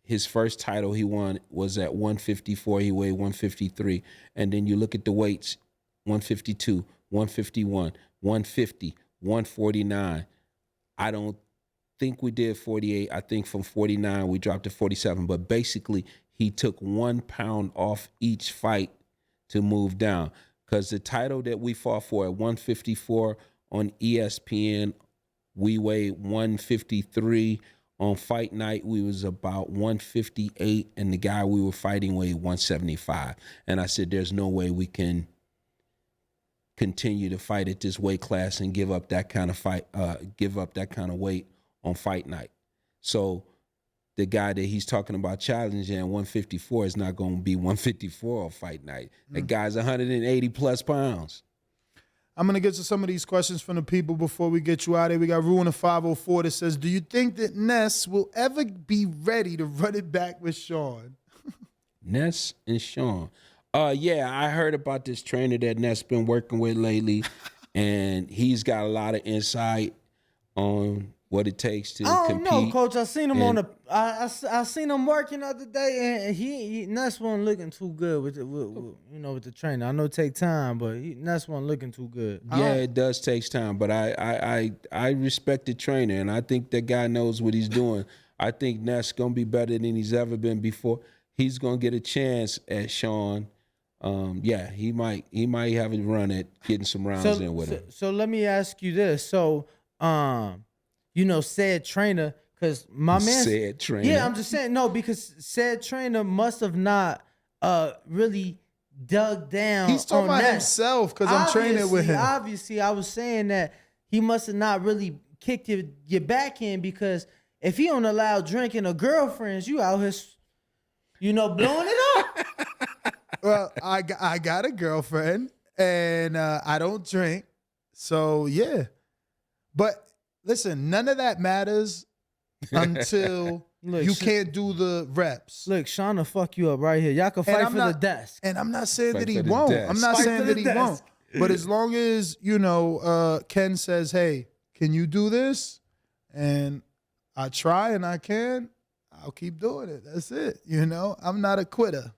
His first title he won was at 154. He weighed 153. And then you look at the weights, 152, 151, 150, 149. I don't think we did 48. I think from 49 we dropped to 47. But basically, he took 1 pound off each fight to move down. Because the title that we fought for at 154 on ESPN, we weighed 153. On fight night, we was about 158, and the guy we were fighting weighed 175. And I said, there's no way we can continue to fight at this weight class and give up that kind of weight on fight night. So the guy that he's talking about challenging at 154 is not going to be 154 on fight night. That guy's 180 plus pounds. I'm going to get to some of these questions from the people before we get you out of here. We got Ruin of 504 that says, do you think that Ness will ever be ready to run it back with Sean? Ness and Sean. Yeah, I heard about this trainer that Ness been working with lately, and he's got a lot of insight on what it takes to compete. I don't know, Coach. I seen him I seen him working the other day, and he Ness wasn't looking too good with the trainer. I know it take time, but Ness wasn't looking too good. Yeah, it does take time, but I respect the trainer, and I think that guy knows what he's doing. I think Ness gonna be better than he's ever been before. He's gonna get a chance at Sean. Yeah, he might have a run at getting some rounds in with him. So let me ask you this. So said trainer, because my man said trainer. Yeah, I'm just saying no, because said trainer must have not really dug down. He's talking on about that. himself because I'm training with him. Obviously, I was saying that he must have not really kicked your back in, because if he don't allow drinking or girlfriends, you out here, blowing it up. Well, I got a girlfriend, and I don't drink. So, yeah. But listen, none of that matters until you can't do the reps. Look, Sean will fuck you up right here. Y'all can fight for the desk. And I'm not saying Fight that he for the won't. desk. I'm not Fight saying for that the he desk. won't. But as long as, Ken says, hey, can you do this? And I try and I can, I'll keep doing it. That's it. I'm not a quitter.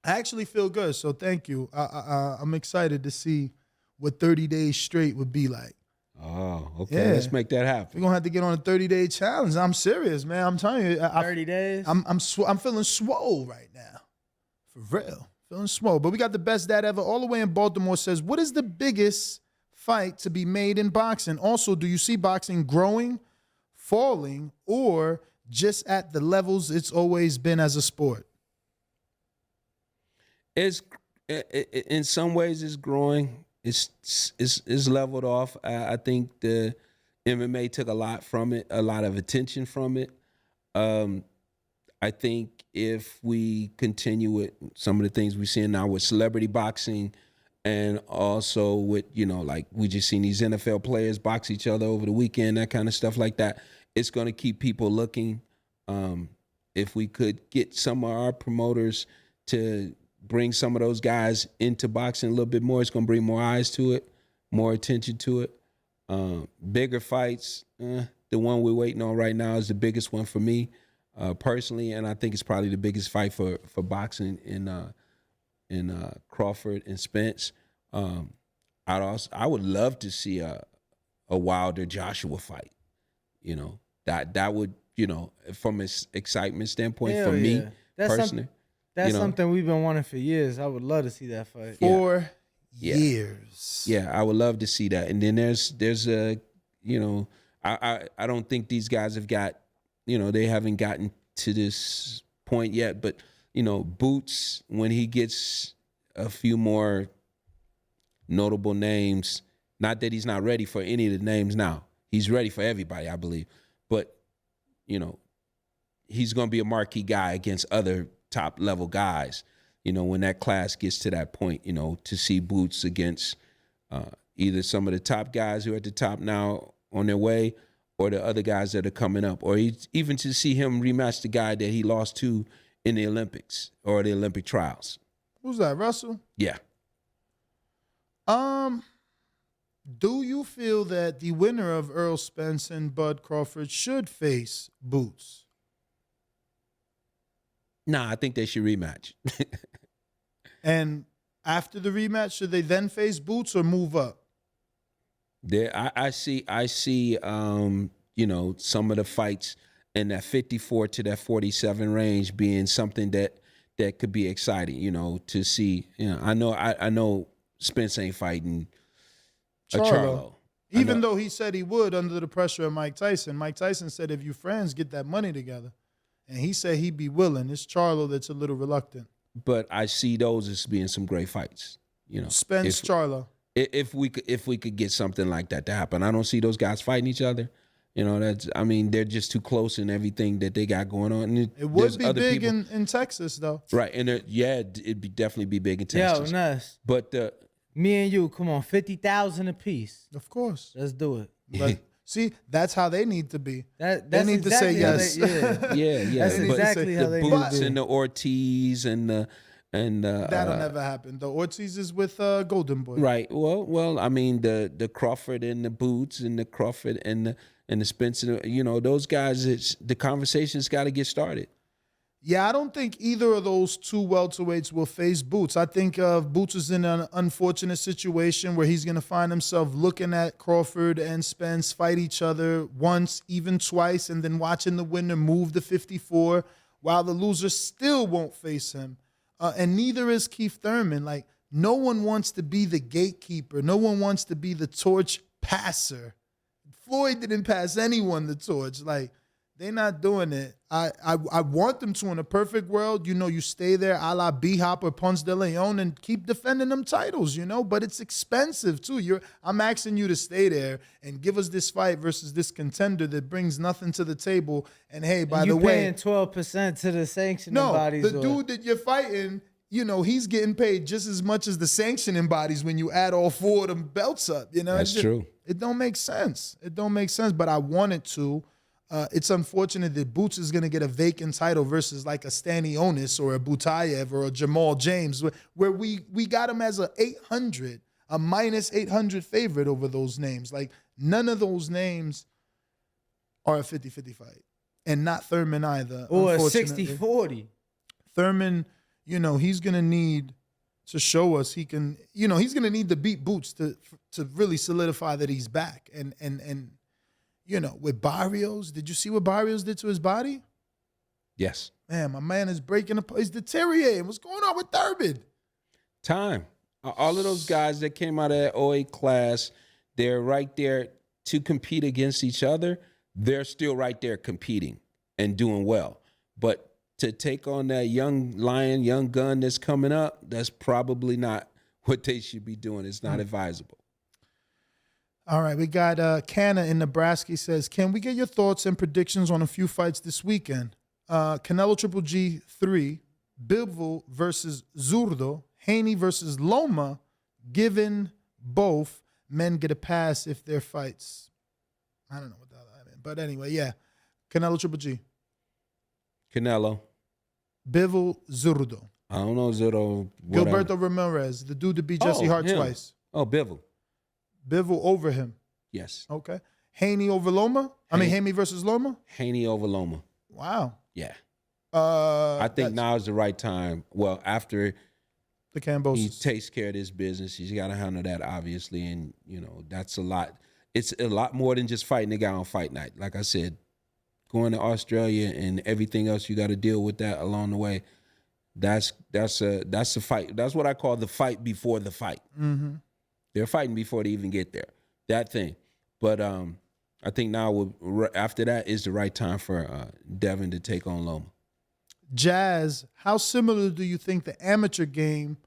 I actually feel good, so thank you. I'm excited to see what 30 days straight would be like. Oh, okay. Yeah. Let's make that happen. We're gonna have to get on a 30-day challenge. I'm serious, man. I'm telling you. 30 days? I'm feeling swole right now. For real. Feeling swole. But we got the best dad ever all the way in Baltimore says, what is the biggest fight to be made in boxing? Also, do you see boxing growing, falling, or just at the levels it's always been as a sport? It's in some ways it's growing. It's leveled off. I think the MMA took a lot from it, a lot of attention from it. I think if we continue with some of the things we're seeing now with celebrity boxing, and also with, like we just seen these NFL players box each other over the weekend, that kind of stuff like that, it's going to keep people looking. If we could get some of our promoters to bring some of those guys into boxing a little bit more, it's going to bring more eyes to it, more attention to it. Bigger fights, the one we're waiting on right now is the biggest one for me personally, and I think it's probably the biggest fight for boxing in Crawford and Spence. I would love to see a Wilder Joshua fight. That would, from an excitement standpoint, for me personally. That's something we've been wanting for years. I would love to see that fight. For years. Yeah, I would love to see that. And then there's a, I don't think these guys have got, they haven't gotten to this point yet. But, Boots, when he gets a few more notable names, not that he's not ready for any of the names now. He's ready for everybody, I believe. But, he's going to be a marquee guy against other top level guys, when that class gets to that point, to see Boots against either some of the top guys who are at the top now on their way, or the other guys that are coming up, or even to see him rematch the guy that he lost to in the Olympics or the Olympic trials. Who's that, Russell? Yeah. Do you feel that the winner of Earl Spence and Bud Crawford should face Boots? Nah, I think they should rematch. And after the rematch, should they then face Boots or move up? I see. Some of the fights in that 54 to that 47 range being something that could be exciting. To see. I know Spence ain't fighting Charlo. Even though he said he would under the pressure of Mike Tyson. Mike Tyson said, if you friends, get that money together. And he said he'd be willing. It's Charlo that's a little reluctant. But I see those as being some great fights. Spence, Charlo. If we could get something like that to happen, I don't see those guys fighting each other. You know, they're just too close in everything that they got going on. And It would there's be other big people- in Texas, though. right? And it'd be definitely be big in Texas. Yo, Ness, But me and you, come on, 50,000 a piece. Of course. Let's do it. But see, that's how they need to be. That's They need to say exactly how yes. yeah, That's but exactly how the they Boots do. and the Ortiz and That'll never happen. The Ortiz is with Golden Boy. right. Well, I mean the Crawford and the Boots and the Crawford and the Spence, you know, those guys. The conversation's got to get started. Yeah, I don't think either of those two welterweights will face Boots. I think Boots is in an unfortunate situation where he's going to find himself looking at Crawford and Spence fight each other once, even twice, and then watching the winner move to 54 while the loser still won't face him. And neither is Keith Thurman. Like, no one wants to be the gatekeeper. No one wants to be the torch passer. Floyd didn't pass anyone the torch. Like, they're not doing it. I want them to in a perfect world. You know, you stay there a la B-Hop or Ponce de Leon and keep defending them titles, you know. But it's expensive, too. I'm asking you to stay there and give us this fight versus this contender that brings nothing to the table. And, hey, by the way, paying 12% to the sanctioning no, bodies. the dude that you're fighting, you know, he's getting paid just as much as the sanctioning bodies when you add all four of them belts up. You know, That's true. It don't make sense. It don't make sense, but I want it to. It's unfortunate that Boots is going to get a vacant title versus like a Stanley Onis or a Butayev or a Jamal James, where we got him as a minus 800 favorite over those names. Like, none of those names are a 50-50 fight. And not Thurman either. Or a unfortunately. 60-40. Thurman, you know, he's going to need to show us he can, you know, he's going to need to beat Boots to really solidify that he's back. And you know, with Barrios, did you see what Barrios did to his body? Yes. Man, my man is breaking apart. He's deteriorating. What's going on with Thurman? Time. All of those guys that came out of that OA class, they're right there to compete against each other. They're still right there competing and doing well. But to take on that young lion, young gun that's coming up, that's probably not what they should be doing. It's not advisable. All right, we got Canna in Nebraska. He says, can we get your thoughts and predictions on a few fights this weekend? Canelo Triple G 3, Bivol versus Zurdo, Haney versus Loma, given both men get a pass if they're fights. I don't know what the hell that meant. But anyway, yeah. Canelo Triple G. Canelo. Bivol Zurdo. I don't know Zurdo. Whatever. Gilberto Ramirez, the dude that beat Jesse Hart him. twice. Oh, Bivol. Bivol over him. Yes. Okay. Haney over Loma? Haney versus Loma? Haney over Loma. Wow. Yeah. I I think now is the right time. Well, after the Cambosis. he takes care of this business, he's got to handle that, obviously. And, you know, that's a lot. It's a lot more than just fighting the guy on fight night. Like I said, going to Australia and everything else you got to deal with that along the way. That's a fight. That's what I call the fight before the fight. Mm-hmm. They're fighting before they even get there. That thing. But I think now after that is the right time for Devin to take on Loma. Jazz, how similar do you think the amateur game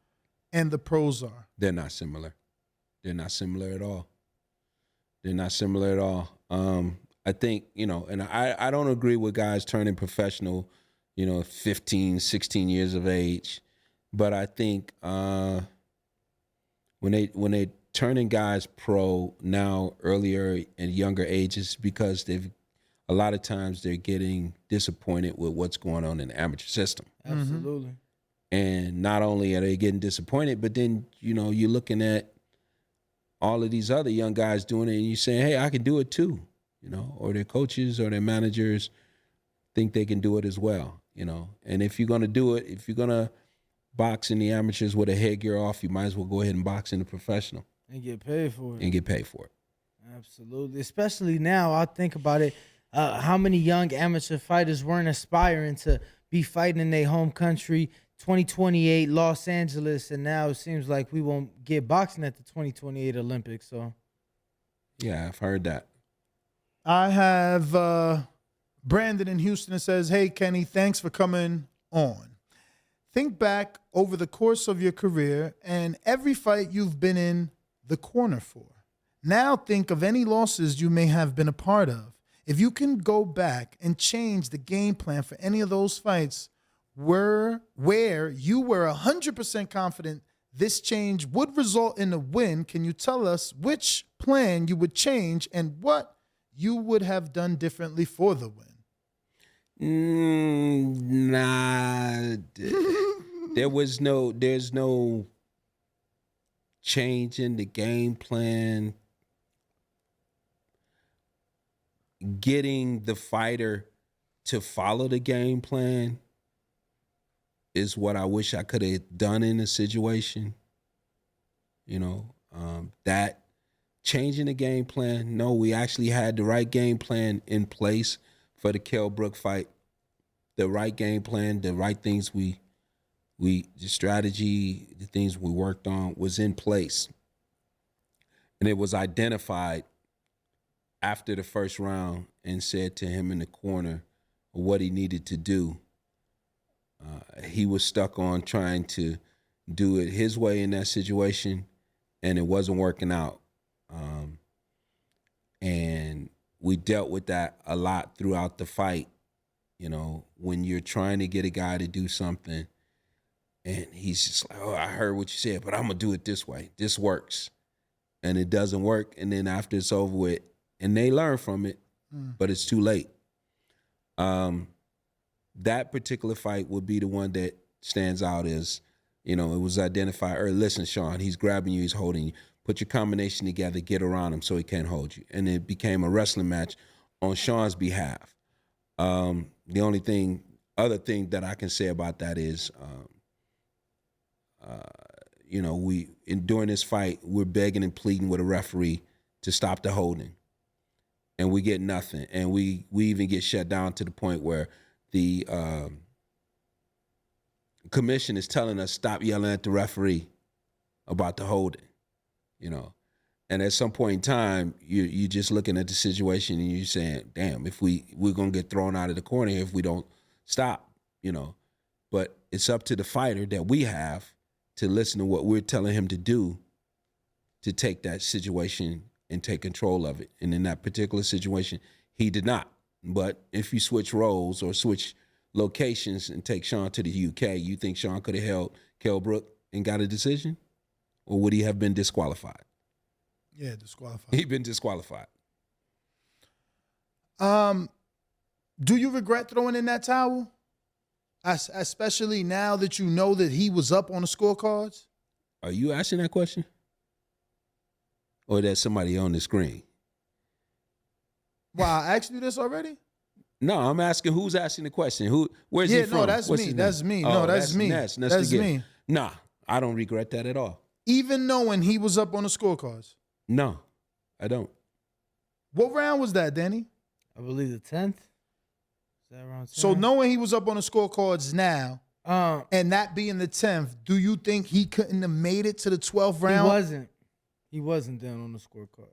and the pros are? They're not similar. They're not similar at all. They're not similar at all. I think, you know, and I don't agree with guys turning professional, you know, 15, 16 years of age. But I think when they turning guys pro now earlier and younger ages, because a lot of times they're getting disappointed with what's going on in the amateur system. Absolutely. And not only are they getting disappointed, but then, you know, you're looking at all of these other young guys doing it and you're saying, hey, I can do it too, you know, or their coaches or their managers think they can do it as well, you know. And if you're going to do it, if you're going to box in the amateurs with a headgear off, you might as well go ahead and box in the professional. And get paid for it. Absolutely. Especially now, I think about it, how many young amateur fighters weren't aspiring to be fighting in their home country, 2028 Los Angeles, and now it seems like we won't get boxing at the 2028 Olympics. So, yeah, I've heard that. I have Brandon in Houston that says, hey, Kenny, thanks for coming on. Think back over the course of your career and every fight you've been in the corner for. Now think of any losses you may have been a part of. If you can go back and change the game plan for any of those fights where you were 100% confident this change would result in a win, can you tell us which plan you would change and what you would have done differently for the win? Nah. There's no change in the game plan. Getting the fighter to follow the game plan is what I wish I could have done in the situation. That changing the game plan. No, we actually had the right game plan in place for the Kell Brook fight. The right game plan, the right things the strategy, the things we worked on was in place. And it was identified after the first round and said to him in the corner what he needed to do. He was stuck on trying to do it his way in that situation, and it wasn't working out. And we dealt with that a lot throughout the fight. When you're trying to get a guy to do something and he's just like, oh, I heard what you said, but I'm going to do it this way. This works. And it doesn't work. And then after it's over with, and they learn from it, but it's too late. That particular fight would be the one that stands out as, it was identified early. Listen, Sean, he's grabbing you, he's holding you. Put your combination together, get around him so he can't hold you. And it became a wrestling match on Sean's behalf. The only other thing that I can say about that is, during this fight, we're begging and pleading with a referee to stop the holding. And we get nothing. And we even get shut down to the point where the commission is telling us stop yelling at the referee about the holding, And at some point in time, you're just looking at the situation and you're saying, damn, if we're going to get thrown out of the corner if we don't stop, But it's up to the fighter that we have to listen to what we're telling him to do to take that situation and take control of it. And in that particular situation, he did not. But if you switch roles or switch locations and take Sean to the UK, you think Sean could have held Kell Brook and got a decision? Or would he have been disqualified? Yeah, disqualified. He'd been disqualified. Do you regret throwing in that towel? Especially now that you know that he was up on the scorecards? Are you asking that question? Or that's somebody on the screen? Well, I asked you this already? No, I'm asking who's asking the question. Where's he from? No, that's me. That's me. Oh, no, that's me. That's me. Nah, I don't regret that at all. Even knowing he was up on the scorecards? No, I don't. What round was that, Danny? I believe the 10th. Is that around 10? So knowing he was up on the scorecards now, and that being the 10th, do you think he couldn't have made it to the 12th round? He wasn't down on the scorecards.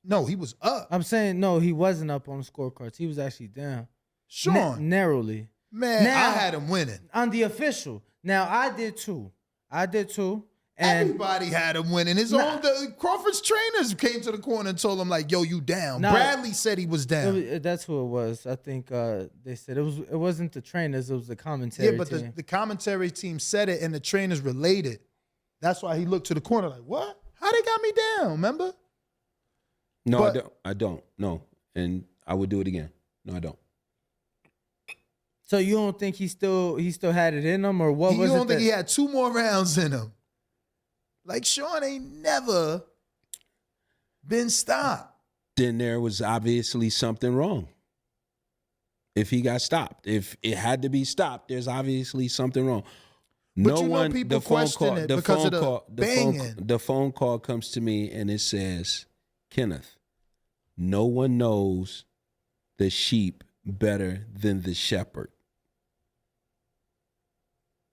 No, he was up. I'm saying, no, he wasn't up on the scorecards. He was actually down. Sean. Narrowly. Man, I had him winning. On the official. Now, I did too. And everybody had him winning. Crawford's trainers came to the corner and told him, like, yo, you down. Bradley said he was down. That's who it was. I think they said it wasn't the trainers, it was the commentary team. Yeah, but the commentary team said it and the trainers related. That's why he looked to the corner like, what? How they got me down, remember? No, I don't. No. And I would do it again. No, I don't. So you don't think he still had it in him, or what was it? You don't think he had 2 more rounds in him? Like, Sean ain't never been stopped. Then there was obviously something wrong. If he got stopped. If it had to be stopped, there's obviously something wrong. But people question it because of the banging. The phone call comes to me and it says, Kenneth, no one knows the sheep better than the shepherd.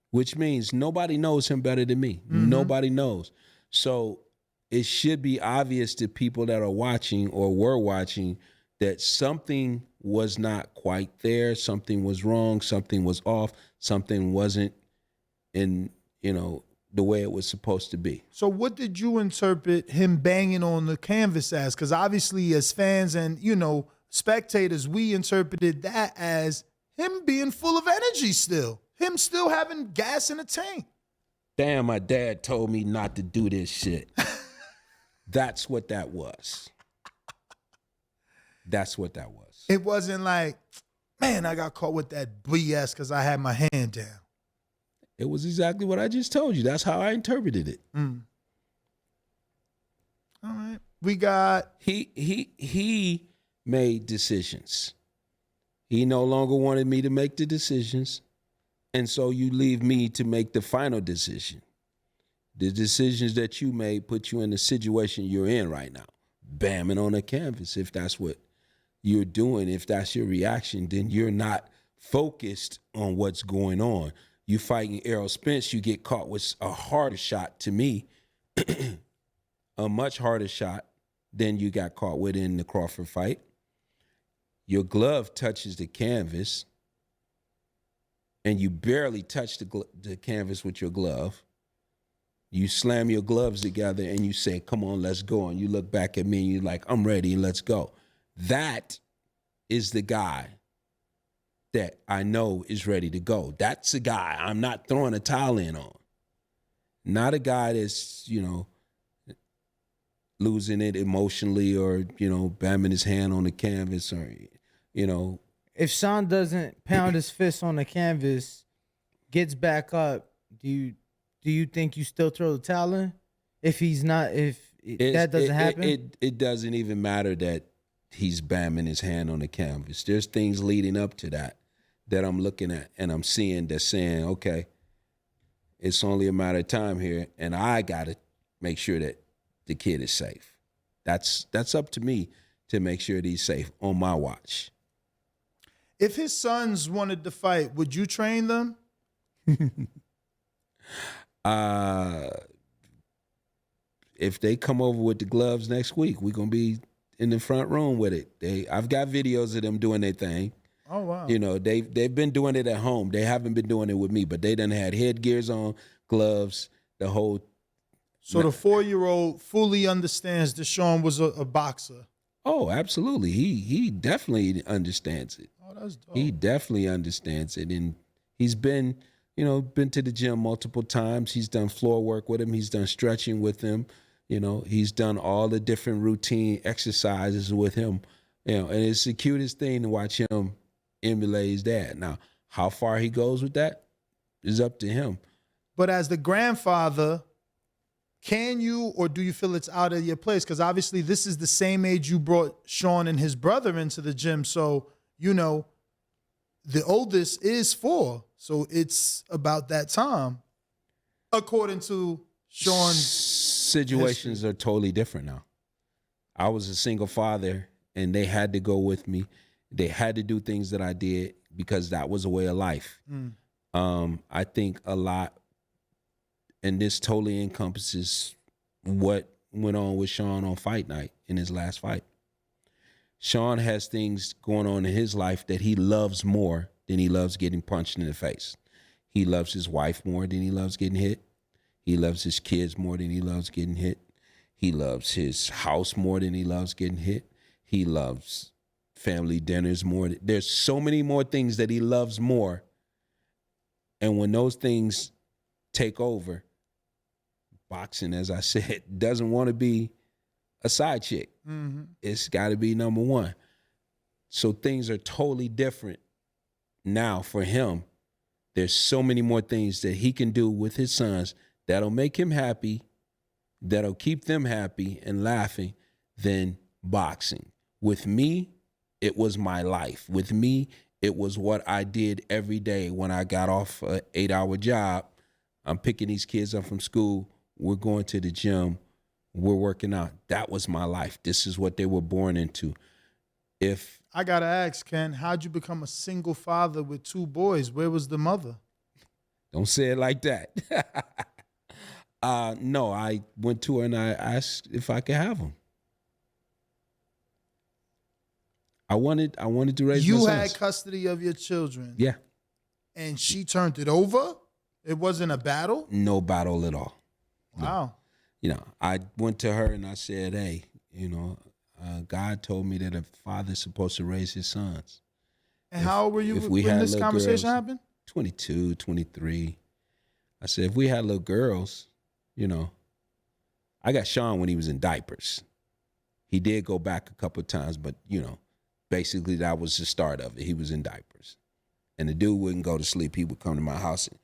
Which means nobody knows him better than me. Mm-hmm. Nobody knows. So it should be obvious to people that are watching or were watching that something was not quite there. Something was wrong. Something was off. Something wasn't in, the way it was supposed to be. So what did you interpret him banging on the canvas as? Because obviously as fans and, spectators, we interpreted that as him being full of energy still. Him still having gas in the tank. Damn, my dad told me not to do this shit. That's what that was. That's what that was. It wasn't like, man, I got caught with that BS because I had my hand down. It was exactly what I just told you. That's how I interpreted it. Mm. All right. We got... He made decisions. He no longer wanted me to make the decisions. And so you leave me to make the final decision. The decisions that you made put you in the situation you're in right now. Bamming on a canvas. If that's what you're doing, if that's your reaction, then you're not focused on what's going on. You fighting Errol Spence, you get caught with a harder shot to me, a much harder shot than you got caught with in the Crawford fight. Your glove touches the canvas, and you barely touch the canvas with your glove. You slam your gloves together and you say, come on, let's go. And you look back at me and you're like, I'm ready, let's go. That is the guy that I know is ready to go. That's the guy I'm not throwing a towel in on. Not a guy that's, losing it emotionally or, bamming his hand on the canvas or, If Sean doesn't pound his fist on the canvas, gets back up, do you think you still throw the towel in? If that doesn't happen? It doesn't even matter that he's bamming his hand on the canvas. There's things leading up to that I'm looking at and I'm seeing that's saying, okay, it's only a matter of time here, and I got to make sure that the kid is safe. That's up to me to make sure that he's safe on my watch. If his sons wanted to fight, would you train them? If they come over with the gloves next week, we're gonna be in the front room with it. I've got videos of them doing their thing. Oh wow! They've been doing it at home. They haven't been doing it with me, but they done had headgears on, gloves, the whole. So the 4-year-old fully understands that Sean was a boxer. Oh, absolutely. He definitely understands it. Oh, that's dope. He definitely understands it, and he's been to the gym multiple times. He's done floor work with him. He's done stretching with him. He's done all the different routine exercises with him. And it's the cutest thing to watch him emulate his dad. Now, how far he goes with that is up to him. But as the grandfather, can you or do you feel it's out of your place? Because obviously this is the same age you brought Sean and his brother into the gym. So, the oldest is 4. So it's about that time, according to Sean's situations are totally different now. I was a single father and they had to go with me. They had to do things that I did because that was a way of life. I think a lot, and this totally encompasses what went on with Sean on fight night in his last fight. Sean has things going on in his life that he loves more than he loves getting punched in the face. He loves his wife more than he loves getting hit. He loves his kids more than he loves getting hit. He loves his house more than he loves getting hit. He loves family dinners more. There's so many more things that he loves more. And when those things take over, boxing, as I said, doesn't want to be a side chick. Mm-hmm. It's got to be number one. So things are totally different now for him. There's so many more things that he can do with his sons that'll make him happy, that'll keep them happy and laughing than boxing. With me, it was my life. With me, it was what I did every day when I got off an 8-hour job. I'm picking these kids up from school. We're going to the gym. We're working out. That was my life. This is what they were born into. If I gotta ask, Ken, how'd you become a single father with 2 boys? Where was the mother? Don't say it like that. No, I went to her and I asked if I could have them. I wanted to raise my sons. You had custody of your children. Yeah. And she turned it over? It wasn't a battle? No battle at all. Wow. No. I went to her and I said, hey, God told me that a father's supposed to raise his sons. And how old were you when this conversation happened? 22, 23. I said, if we had little girls, you know, I got Sean when he was in diapers. He did go back a couple of times, but, you know, basically that was the start of it. He was in diapers. And the dude wouldn't go to sleep. He would come to my house and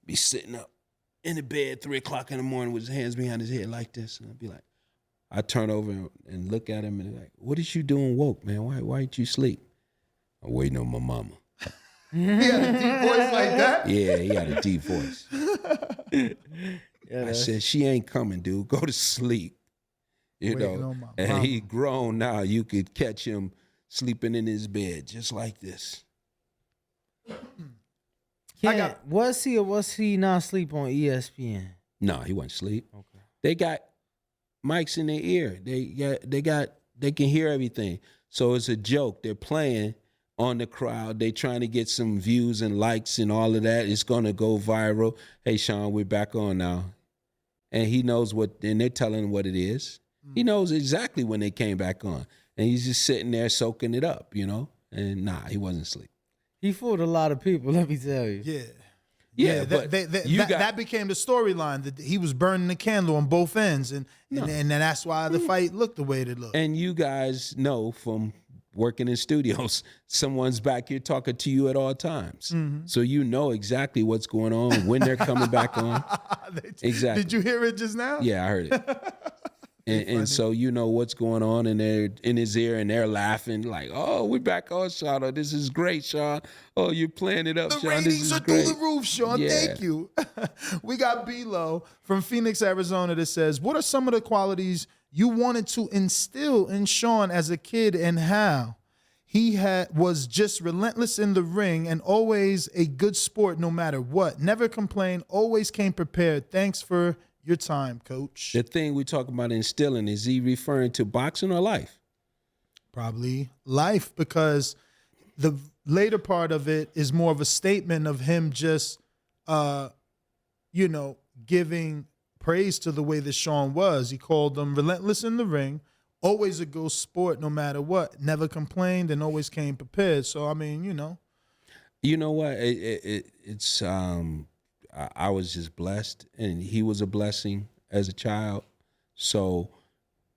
be sitting up in the bed 3 o'clock in the morning with his hands behind his head like this. And I'd be like, I'd turn over and look at him and like, what is you doing woke, man? Why ain't you sleep? I'm waiting on my mama. He had a deep voice like that? Yeah, he had a deep voice. Yeah, I said, she ain't coming, dude. Go to sleep. You know, and he grown now. You could catch him sleeping in his bed just like this. Was he or was he not sleep on ESPN? No, he wasn't asleep. Okay. They got mics in their ear. They can hear everything. So it's a joke. They're playing on the crowd. They trying to get some views and likes and all of that. It's gonna go viral. Hey, Sean, we're back on now. And he knows and they're telling him what it is. He knows exactly when they came back on. And he's just sitting there soaking it up, you know? And nah, he wasn't asleep. He fooled a lot of people, let me tell you. Yeah, but that became the storyline, that he was burning the candle on both ends, and that's why the fight looked the way it looked. And you guys know from working in studios, someone's back here talking to you at all times. Mm-hmm. So you know exactly what's going on, when they're coming back on. Exactly. Did you hear it just now? Yeah, I heard it. And so you know what's going on, and they're in his ear, and they're laughing like, "Oh, we're back on, Sean. Oh, this is great, Sean. Oh, you're playing it up, the Sean. This is great. Through the roof, Sean. Yeah. Thank you." We got B-Lo from Phoenix, Arizona that says, "What are some of the qualities you wanted to instill in Sean as a kid, and how? He was just relentless in the ring and always a good sport no matter what. Never complained, always came prepared. Thanks for your time, Coach." The thing we talk about instilling, is he referring to boxing or life? Probably life, because the later part of it is more of a statement of him just, giving praise to the way that Sean was. He called him relentless in the ring, always a good sport no matter what, never complained, and always came prepared. So, I mean, you know. You know what? I was just blessed, and he was a blessing as a child. So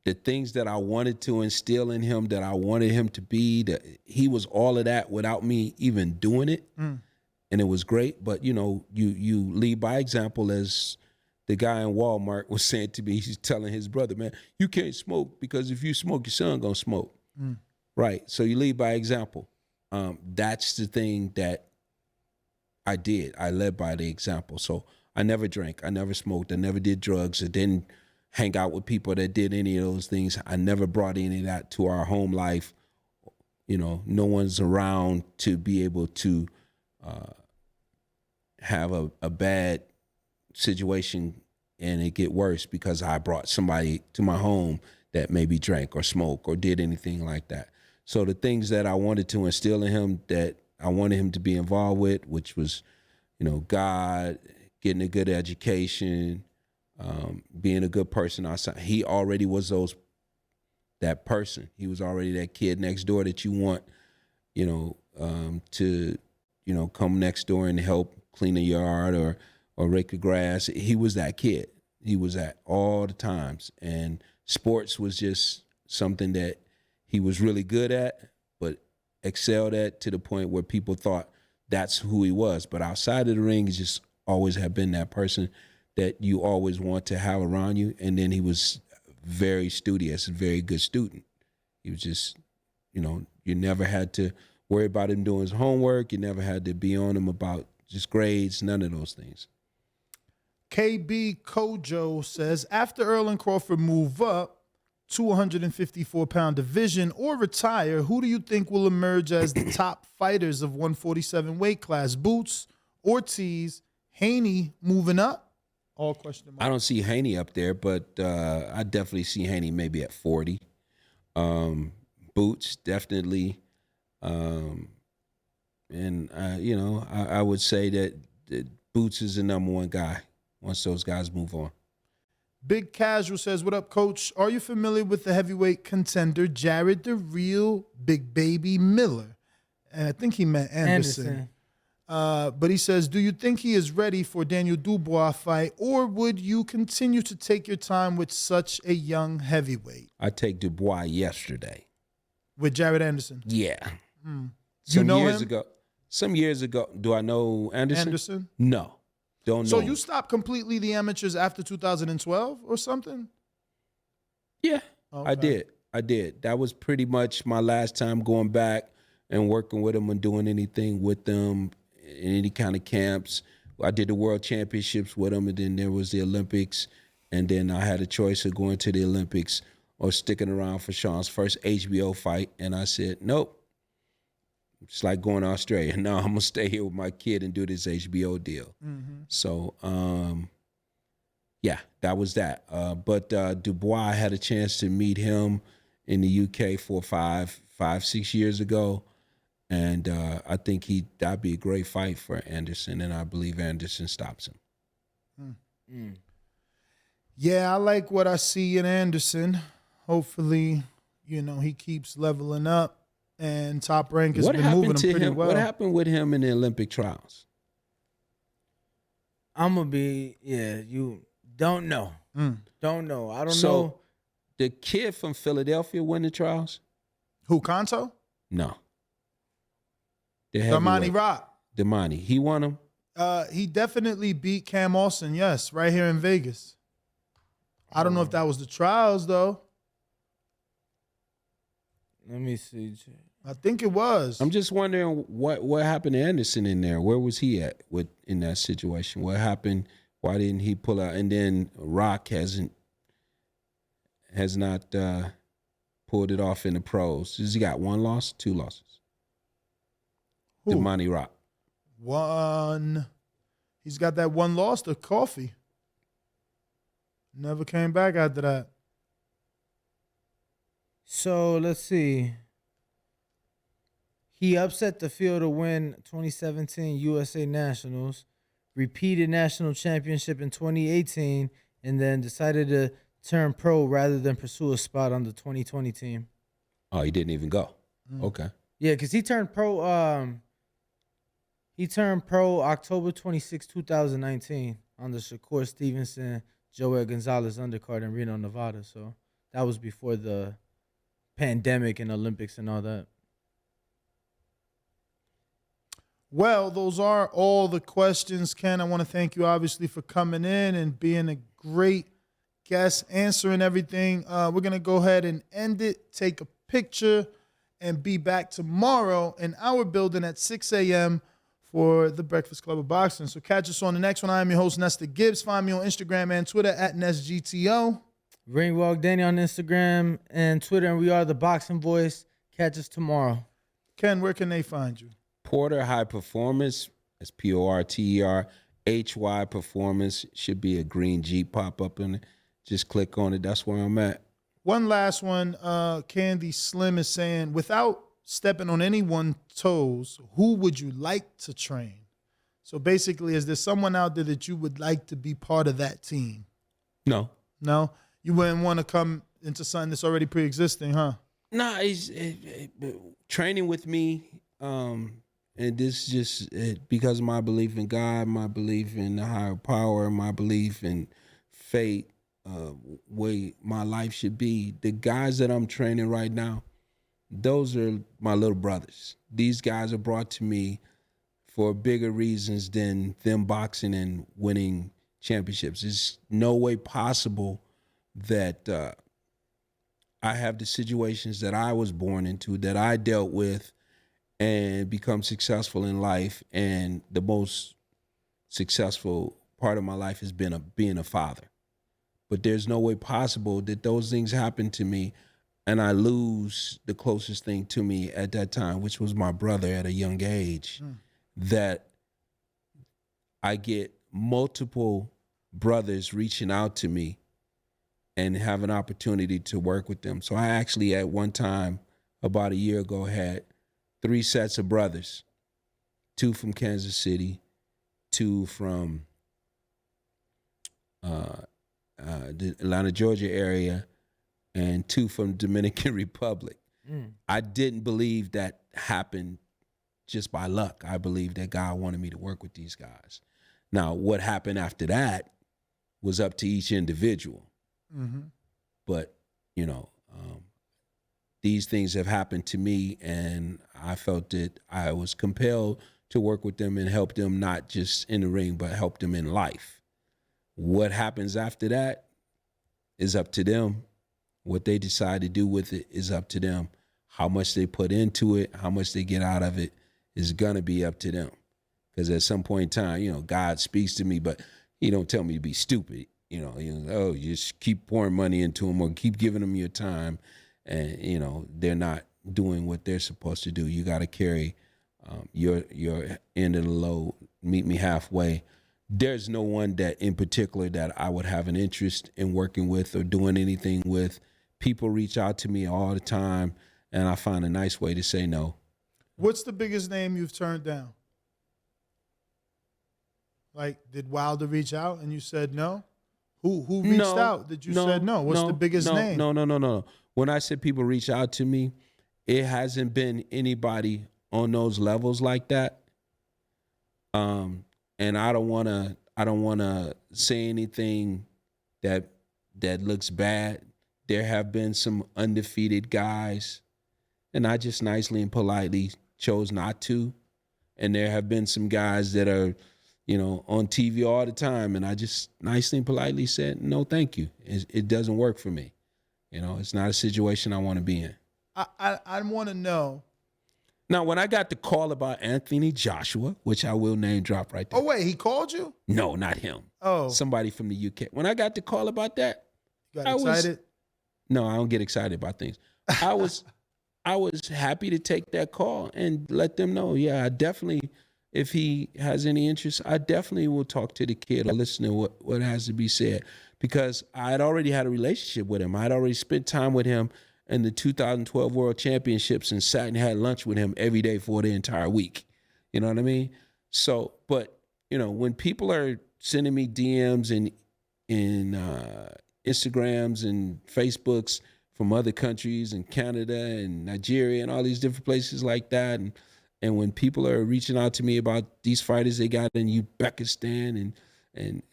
the things that I wanted to instill in him, that I wanted him to be, that he was all of that without me even doing it. And it was great. But, you know, you lead by example, as the guy in Walmart was saying to me. He's telling his brother, man, you can't smoke, because if you smoke, your son gonna smoke. Right. So you lead by example. That's the thing that I did. I led by the example. So I never drank. I never smoked. I never did drugs. I didn't hang out with people that did any of those things. I never brought any of that to our home life. You know, no one's around to be able to have a bad situation and it get worse because I brought somebody to my home that maybe drank or smoked or did anything like that. So the things that I wanted to instill in him, that I wanted him to be involved with, which was, you know, God, getting a good education, being a good person outside. He already was that person. He was already that kid next door that you want, you know, to, you know, come next door and help clean the yard or rake the grass. He was that kid. He was that all the times. And sports was just something that he was really good at, but excelled at to the point where people thought that's who he was. But outside of the ring, he just always have been that person that you always want to have around you. And then he was very studious, a very good student. He was just, you know, you never had to worry about him doing his homework. You never had to be on him about just grades, none of those things. KB Kojo says, after Earl and Crawford move up to 154-pound division or retire, who do you think will emerge as the top fighters of 147 weight class? Boots, Ortiz, Haney moving up? All question mark. I don't see Haney up there, but I definitely see Haney maybe at 40. Boots, definitely. And, you know, I would say that Boots is the number one guy once those guys move on. Big Casual says, what up, coach? Are you familiar with the heavyweight contender, Jared the Real Big Baby Miller? And I think he meant Anderson. But he says, do you think he is ready for Daniel Dubois fight, or would you continue to take your time with such a young heavyweight? I take Dubois yesterday. With Jared Anderson? Yeah. You know him? Some years ago. Do I know Anderson? No. Don't know. So you stopped completely the amateurs after 2012 or something? Yeah, Okay. I did. That was pretty much my last time going back and working with them and doing anything with them in any kind of camps. I did the World Championships with them, and then there was the Olympics, and then I had a choice of going to the Olympics or sticking around for Sean's first HBO fight, and I said, nope. It's like going to Australia. No, I'm going to stay here with my kid and do this HBO deal. So, yeah, that was that. But Dubois, I had a chance to meet him in the UK 6 years ago. And I think that'd be a great fight for Anderson, and I believe Anderson stops him. Yeah, I like what I see in Anderson. Hopefully, he keeps leveling up, and Top Rank has been moving him pretty well. What happened with him in the Olympic trials? You don't know. Don't know. I don't know. So the kid from Philadelphia won the trials? Who, Kanto? No. Damani Rock. Damani. He won him? He definitely beat Cam Austin, yes, right here in Vegas. I don't know if that was the trials, though. Let me see. I think it was. I'm just wondering what happened to Anderson in there. Where was he at in that situation? What happened? Why didn't he pull out? And then Rock has not pulled it off in the pros. Has he got one loss? Two losses? Who? Damani Rock. One. He's got that one loss to Coffee. Never came back after that. So let's see. He upset the field to win 2017 USA Nationals, repeated national championship in 2018, and then decided to turn pro rather than pursue a spot on the 2020 team. Oh, he didn't even go. Okay. Yeah, because he turned pro. He turned pro October 26, 2019, on the Shakur Stevenson, Joel Gonzalez undercard in Reno, Nevada. So that was before the pandemic and Olympics and all that. Well, those are all the questions, Ken. I want to thank you, obviously, for coming in and being a great guest, answering everything. We're going to go ahead and end it, take a picture, and be back tomorrow in our building at 6 a.m. for the Breakfast Club of Boxing. So catch us on the next one. I am your host, Nestor Gibbs. Find me on Instagram and Twitter at NestGTO. Ringwalk Danny on Instagram and Twitter, and we are the Boxing Voice. Catch us tomorrow. Ken, where can they find you? Porter High Performance. That's PORTERHY Performance. Should be a green Jeep pop up in it. Just click on it. That's where I'm at. One last one. Candy Slim is saying, without stepping on anyone's toes, who would you like to train? So basically, is there someone out there that you would like to be part of that team? No. No? You wouldn't want to come into something that's already pre-existing, huh? Nah, he's training with me. And this just because of my belief in God, my belief in the higher power, my belief in fate, way my life should be. The guys that I'm training right now, those are my little brothers. These guys are brought to me for bigger reasons than them boxing and winning championships. There's no way possible that I have the situations that I was born into, that I dealt with, and become successful in life. And the most successful part of my life has been being a father. But there's no way possible that those things happen to me and I lose the closest thing to me at that time, which was my brother at a young age, that I get multiple brothers reaching out to me and have an opportunity to work with them. So I actually at one time, about a year ago, had 3 sets of brothers, 2 from Kansas City, 2 from the Atlanta, Georgia area, and 2 from Dominican Republic. I didn't believe that happened just by luck. I believe that God wanted me to work with these guys. Now, what happened after that was up to each individual. But, you know, these things have happened to me, and I felt that I was compelled to work with them and help them, not just in the ring, but help them in life. What happens after that is up to them. What they decide to do with it is up to them. How much they put into it, how much they get out of it is going to be up to them. Because at some point in time, you know, God speaks to me, but he don't tell me to be stupid. You know, oh, you just keep pouring money into them or keep giving them your time. And, you know, they're not doing what they're supposed to do. You got to carry your end of the load, meet me halfway. There's no one that in particular that I would have an interest in working with or doing anything with. People reach out to me all the time, and I find a nice way to say no. What's the biggest name you've turned down? Like, did Wilder reach out and you said no? Who reached out that you said no? What's the biggest name? No. When I said people reach out to me, it hasn't been anybody on those levels like that. And I don't wanna say anything that looks bad. There have been some undefeated guys, and I just nicely and politely chose not to. And there have been some guys that are, you know, on TV all the time, and I just nicely and politely said, no, thank you. It doesn't work for me. You know, it's not a situation I want to be in. I want to know. Now, when I got the call about Anthony Joshua, which I will name drop right there. Oh, wait, he called you? No, not him. Oh. Somebody from the UK. When I got the call about that, You got excited? No, I don't get excited about things. I was happy to take that call and let them know, yeah, I definitely, if he has any interest, I definitely will talk to the kid or listen to what has to be said, because I had already had a relationship with him. I had already spent time with him in the 2012 World Championships and sat and had lunch with him every day for the entire week. You know what I mean? So, but, you know, when people are sending me DMs and Instagrams and Facebooks from other countries and Canada and Nigeria and all these different places like that, and when people are reaching out to me about these fighters they got in Uzbekistan and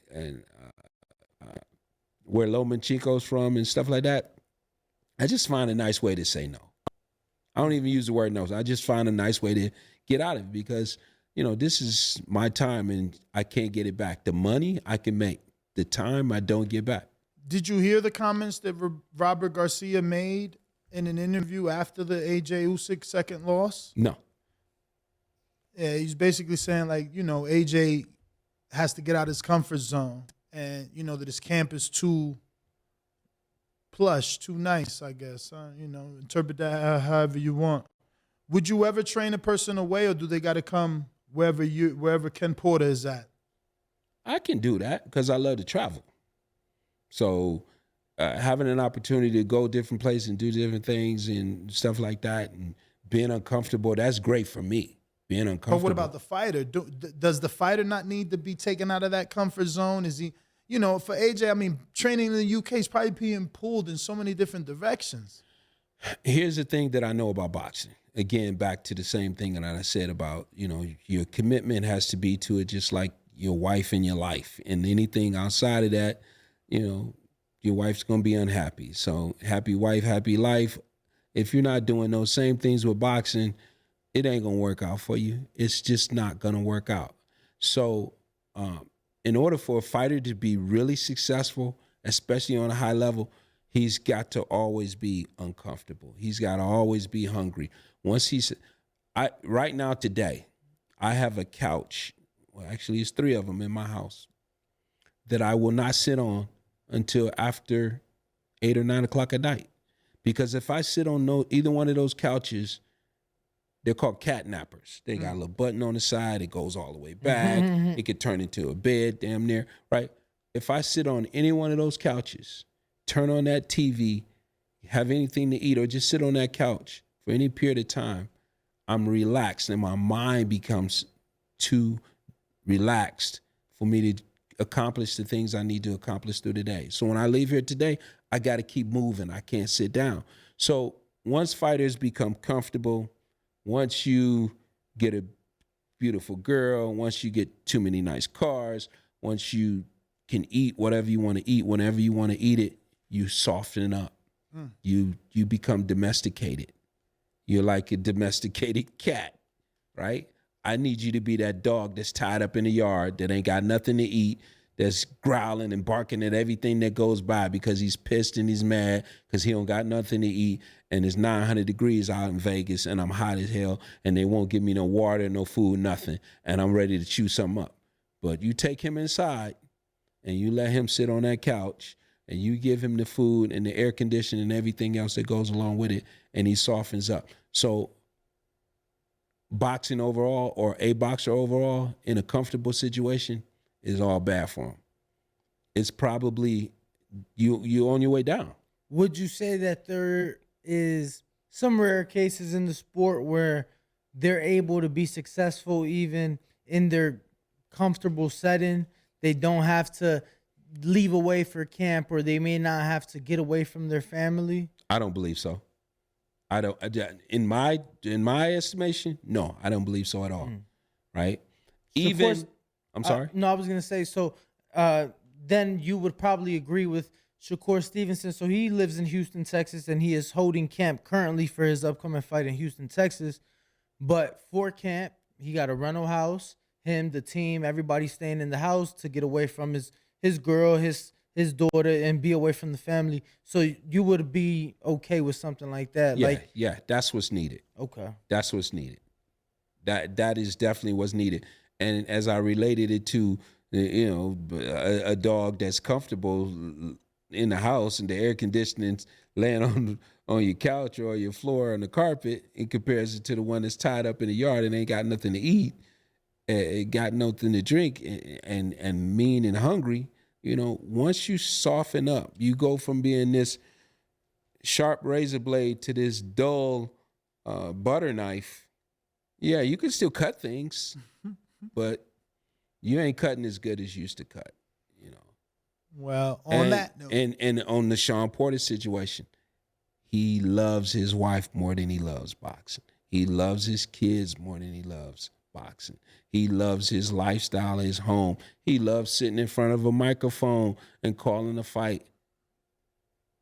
where Lomachenko's from and stuff like that, I just find a nice way to say no. I don't even use the word no. I just find a nice way to get out of it, because, you know, this is my time and I can't get it back. The money I can make, the time I don't get back. Did you hear the comments that Robert Garcia made in an interview after the AJ Usyk second loss? No. Yeah, he's basically saying, like, you know, AJ has to get out of his comfort zone, and, you know, that his camp is too plush, too nice, I guess. You know, interpret that however you want. Would you ever train a person away, or do they got to come wherever Ken Porter is at? I can do that because I love to travel. So having an opportunity to go different places and do different things and stuff like that and being uncomfortable, that's great for me, being uncomfortable. But what about the fighter? Does the fighter not need to be taken out of that comfort zone? Is he, you know, for AJ, I mean, training in the UK is probably being pulled in so many different directions. Here's the thing that I know about boxing. Again, back to the same thing that I said about, you know, your commitment has to be to it, just like your wife and your life. And anything outside of that, you know, your wife's going to be unhappy. So happy wife, happy life. If you're not doing those same things with boxing, it ain't going to work out for you. It's just not going to work out. So in order for a fighter to be really successful, especially on a high level, he's got to always be uncomfortable. He's got to always be hungry. Right now today, I have a couch. Well, actually, it's 3 of them in my house that I will not sit on until after 8 or 9 o'clock at night. Because if I sit on either one of those couches, they're called cat nappers. They got a little button on the side. It goes all the way back. It could turn into a bed damn near, right? If I sit on any one of those couches, turn on that TV, have anything to eat, or just sit on that couch for any period of time, I'm relaxed and my mind becomes too relaxed for me to accomplish the things I need to accomplish through the day. So when I leave here today, I got to keep moving. I can't sit down. So once fighters become comfortable, once you get a beautiful girl, once you get too many nice cars, once you can eat whatever you want to eat, whenever you want to eat it, you soften up. You become domesticated. You're like a domesticated cat, right? I need you to be that dog that's tied up in the yard that ain't got nothing to eat, that's growling and barking at everything that goes by because he's pissed and he's mad because he don't got nothing to eat, and it's 900 degrees out in Vegas and I'm hot as hell and they won't give me no water, no food, nothing, and I'm ready to chew something up. But you take him inside and you let him sit on that couch and you give him the food and the air conditioning and everything else that goes along with it, and he softens up. So boxing overall, or a boxer overall, in a comfortable situation is all bad for him. It's probably you on your way down. Would you say that there is some rare cases in the sport where they're able to be successful even in their comfortable setting? They don't have to leave away for camp, or they may not have to get away from their family? I don't believe so. I don't. In my estimation, no, I don't believe so at all. Right? Even, course, I'm sorry. No, I was gonna say, so then you would probably agree with Shakur Stevenson. So he lives in Houston, Texas, and he is holding camp currently for his upcoming fight in Houston, Texas. But for camp, he got a rental house. Him, the team, everybody staying in the house to get away from his girl, his daughter, and be away from the family. So you would be okay with something like that? Yeah, that's what's needed. Okay. That's what's needed. That is definitely what's needed. And as I related it to, a dog that's comfortable in the house and the air conditioning's laying on your couch or your floor on the carpet, in comparison to the one that's tied up in the yard and ain't got nothing to eat, got nothing to drink, and mean and hungry. Once you soften up, you go from being this sharp razor blade to this dull butter knife. Yeah, you can still cut things, but you ain't cutting as good as you used to cut. Well, on that note, and on the Sean Porter situation, he loves his wife more than he loves boxing. He loves his kids more than he loves boxing. He loves his lifestyle, his home. He loves sitting in front of a microphone and calling a fight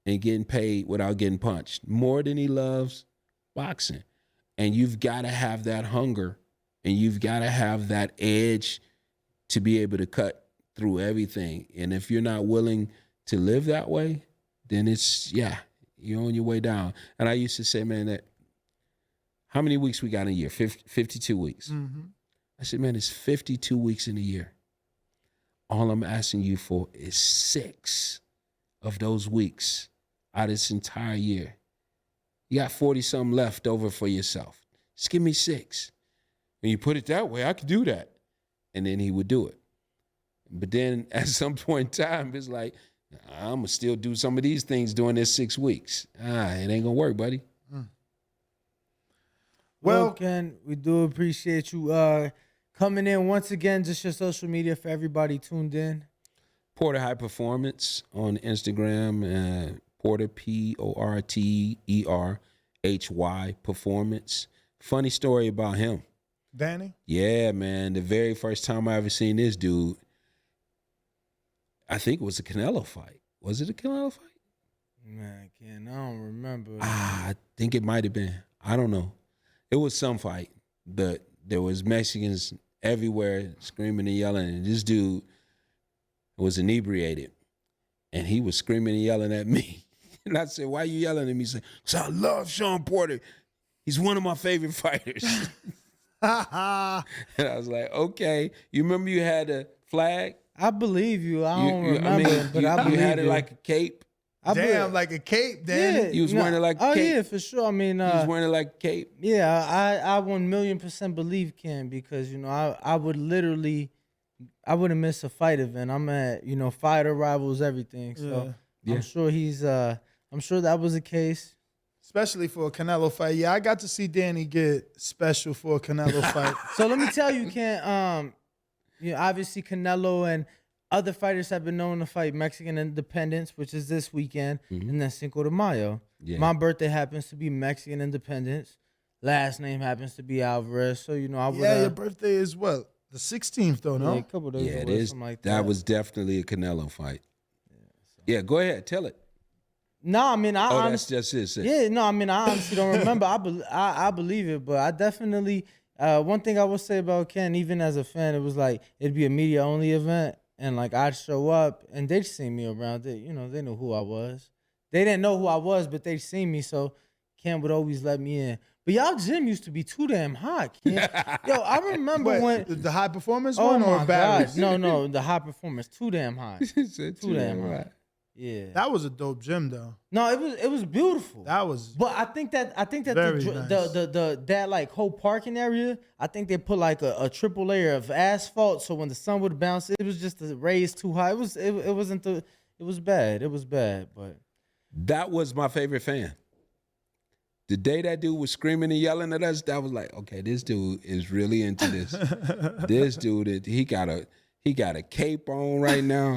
and getting paid without getting punched more than he loves boxing. And you've got to have that hunger, and you've got to have that edge to be able to cut through everything. And if you're not willing to live that way, then you're on your way down. And I used to say, man, that how many weeks we got in a year? 52 weeks. Mm-hmm. I said, man, it's 52 weeks in a year. All I'm asking you for is 6 of those weeks out of this entire year. You got 40-something left over for yourself. Just give me 6. When you put it that way, I could do that. And then he would do it. But then at some point in time, it's like, I'm going to still do some of these things during this 6 weeks. It ain't going to work, buddy. Well, Ken, we do appreciate you coming in once again. Just your social media for everybody tuned in. Porter High Performance on Instagram. Porter, PorterHY Performance. Funny story about him. Danny? Yeah, man. The very first time I ever seen this dude, I think it was a Canelo fight. Was it a Canelo fight? Man, Ken, I don't remember. I think it might have been. I don't know. It was some fight, but there was Mexicans everywhere screaming and yelling, and this dude was inebriated, and he was screaming and yelling at me. And I said, why are you yelling at me? He said, because I love Sean Porter. He's one of my favorite fighters. And I was like, okay. You remember you had a flag? I believe you. I don't remember, but I believe you. You had it like a cape? Like a cape, Danny. Yeah, he was wearing it like a cape. Oh, yeah, for sure. I mean, he was wearing it like a cape. Yeah, I 1,000,000% believe Ken, because, I would literally, I wouldn't miss a fight event. I'm at, fighter rivals, everything. So yeah. I'm sure I'm sure that was the case. Especially for a Canelo fight. Yeah, I got to see Danny get special for a Canelo fight. So let me tell you, Ken, obviously Canelo and other fighters have been known to fight Mexican Independence, which is this weekend, and then Cinco de Mayo. Yeah. My birthday happens to be Mexican Independence. Last name happens to be Alvarez. So, you know, I would. Yeah, your birthday is what? The 16th, though, no? Yeah, a couple days Yeah, it away, is. something like That was definitely a Canelo fight. Yeah, go ahead, tell it. No, I mean, Oh, that's just it. Yeah, no, I mean, I honestly don't remember. I believe it, but I definitely. One thing I will say about Ken, even as a fan, it was like it'd be a media only event, and like I'd show up, and they'd see me around. They knew who I was. They didn't know who I was, but they'd seen me, so Ken would always let me in. But y'all gym used to be too damn hot, Ken. Yo, I remember when the high performance oh one my or Barry's? God, no, the high performance too damn hot. Too damn hot. Yeah. That was a dope gym, though. No, it was beautiful. That was. But I think that Very that like whole parking area, I think they put like a triple layer of asphalt, so when the sun would bounce, it was just raised too high. It was bad. It was bad, but That was my favorite fan. The day that dude was screaming and yelling at us, that was like, okay, this dude is really into this. This dude, he got a cape on right now.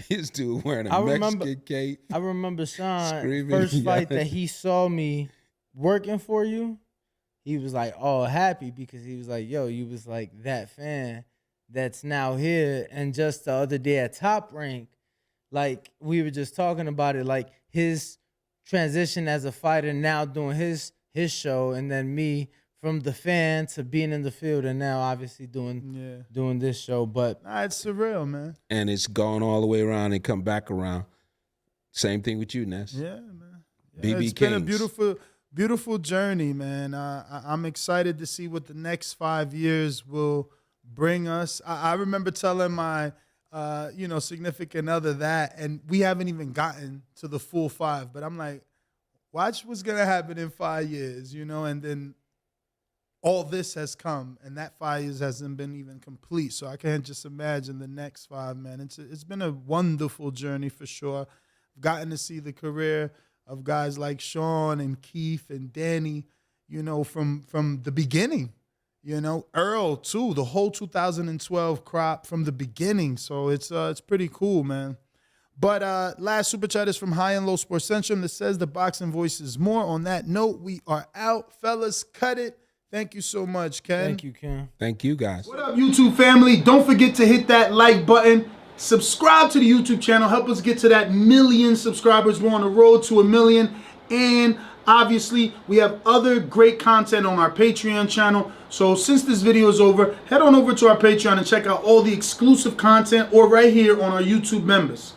This dude wearing a Mexican cape. I remember Sean Screaming, first fight yelling. that he saw me working for you. He was like all happy because he was like, yo, you was like that fan that's now here. And just the other day at Top Rank, like we were just talking about it, like his transition as a fighter, now doing his show, and then me from the fan to being in the field, and now obviously doing this show. But Nah, it's surreal, man. And it's gone all the way around and come back around. Same thing with you, Ness. Yeah, man. BB It's been a Kings. beautiful journey, man. I'm excited to see what the next 5 years will bring us. I remember telling my significant other that, and we haven't even gotten to the full 5, but I'm like, watch what's gonna happen in 5 years, and then all this has come, and that 5 years hasn't been even complete. So I can't just imagine the next 5, man. It's been a wonderful journey for sure. I've gotten to see the career of guys like Sean and Keith and Danny, from the beginning. Earl too, the whole 2012 crop from the beginning. So it's pretty cool, man. But last super chat is from High and Low Sports Centrum that says the boxing voice is more. On that note, we are out, fellas. Cut it. Thank you so much, Ken. thank you, Ken. Thank you, guys. What up, YouTube family? Don't forget to hit that like button. Subscribe to the YouTube channel. Help us get to that 1 million subscribers. We're on the road to 1 million. And obviously, we have other great content on our Patreon channel. So since this video is over, head on over to our Patreon and check out all the exclusive content or right here on our YouTube members.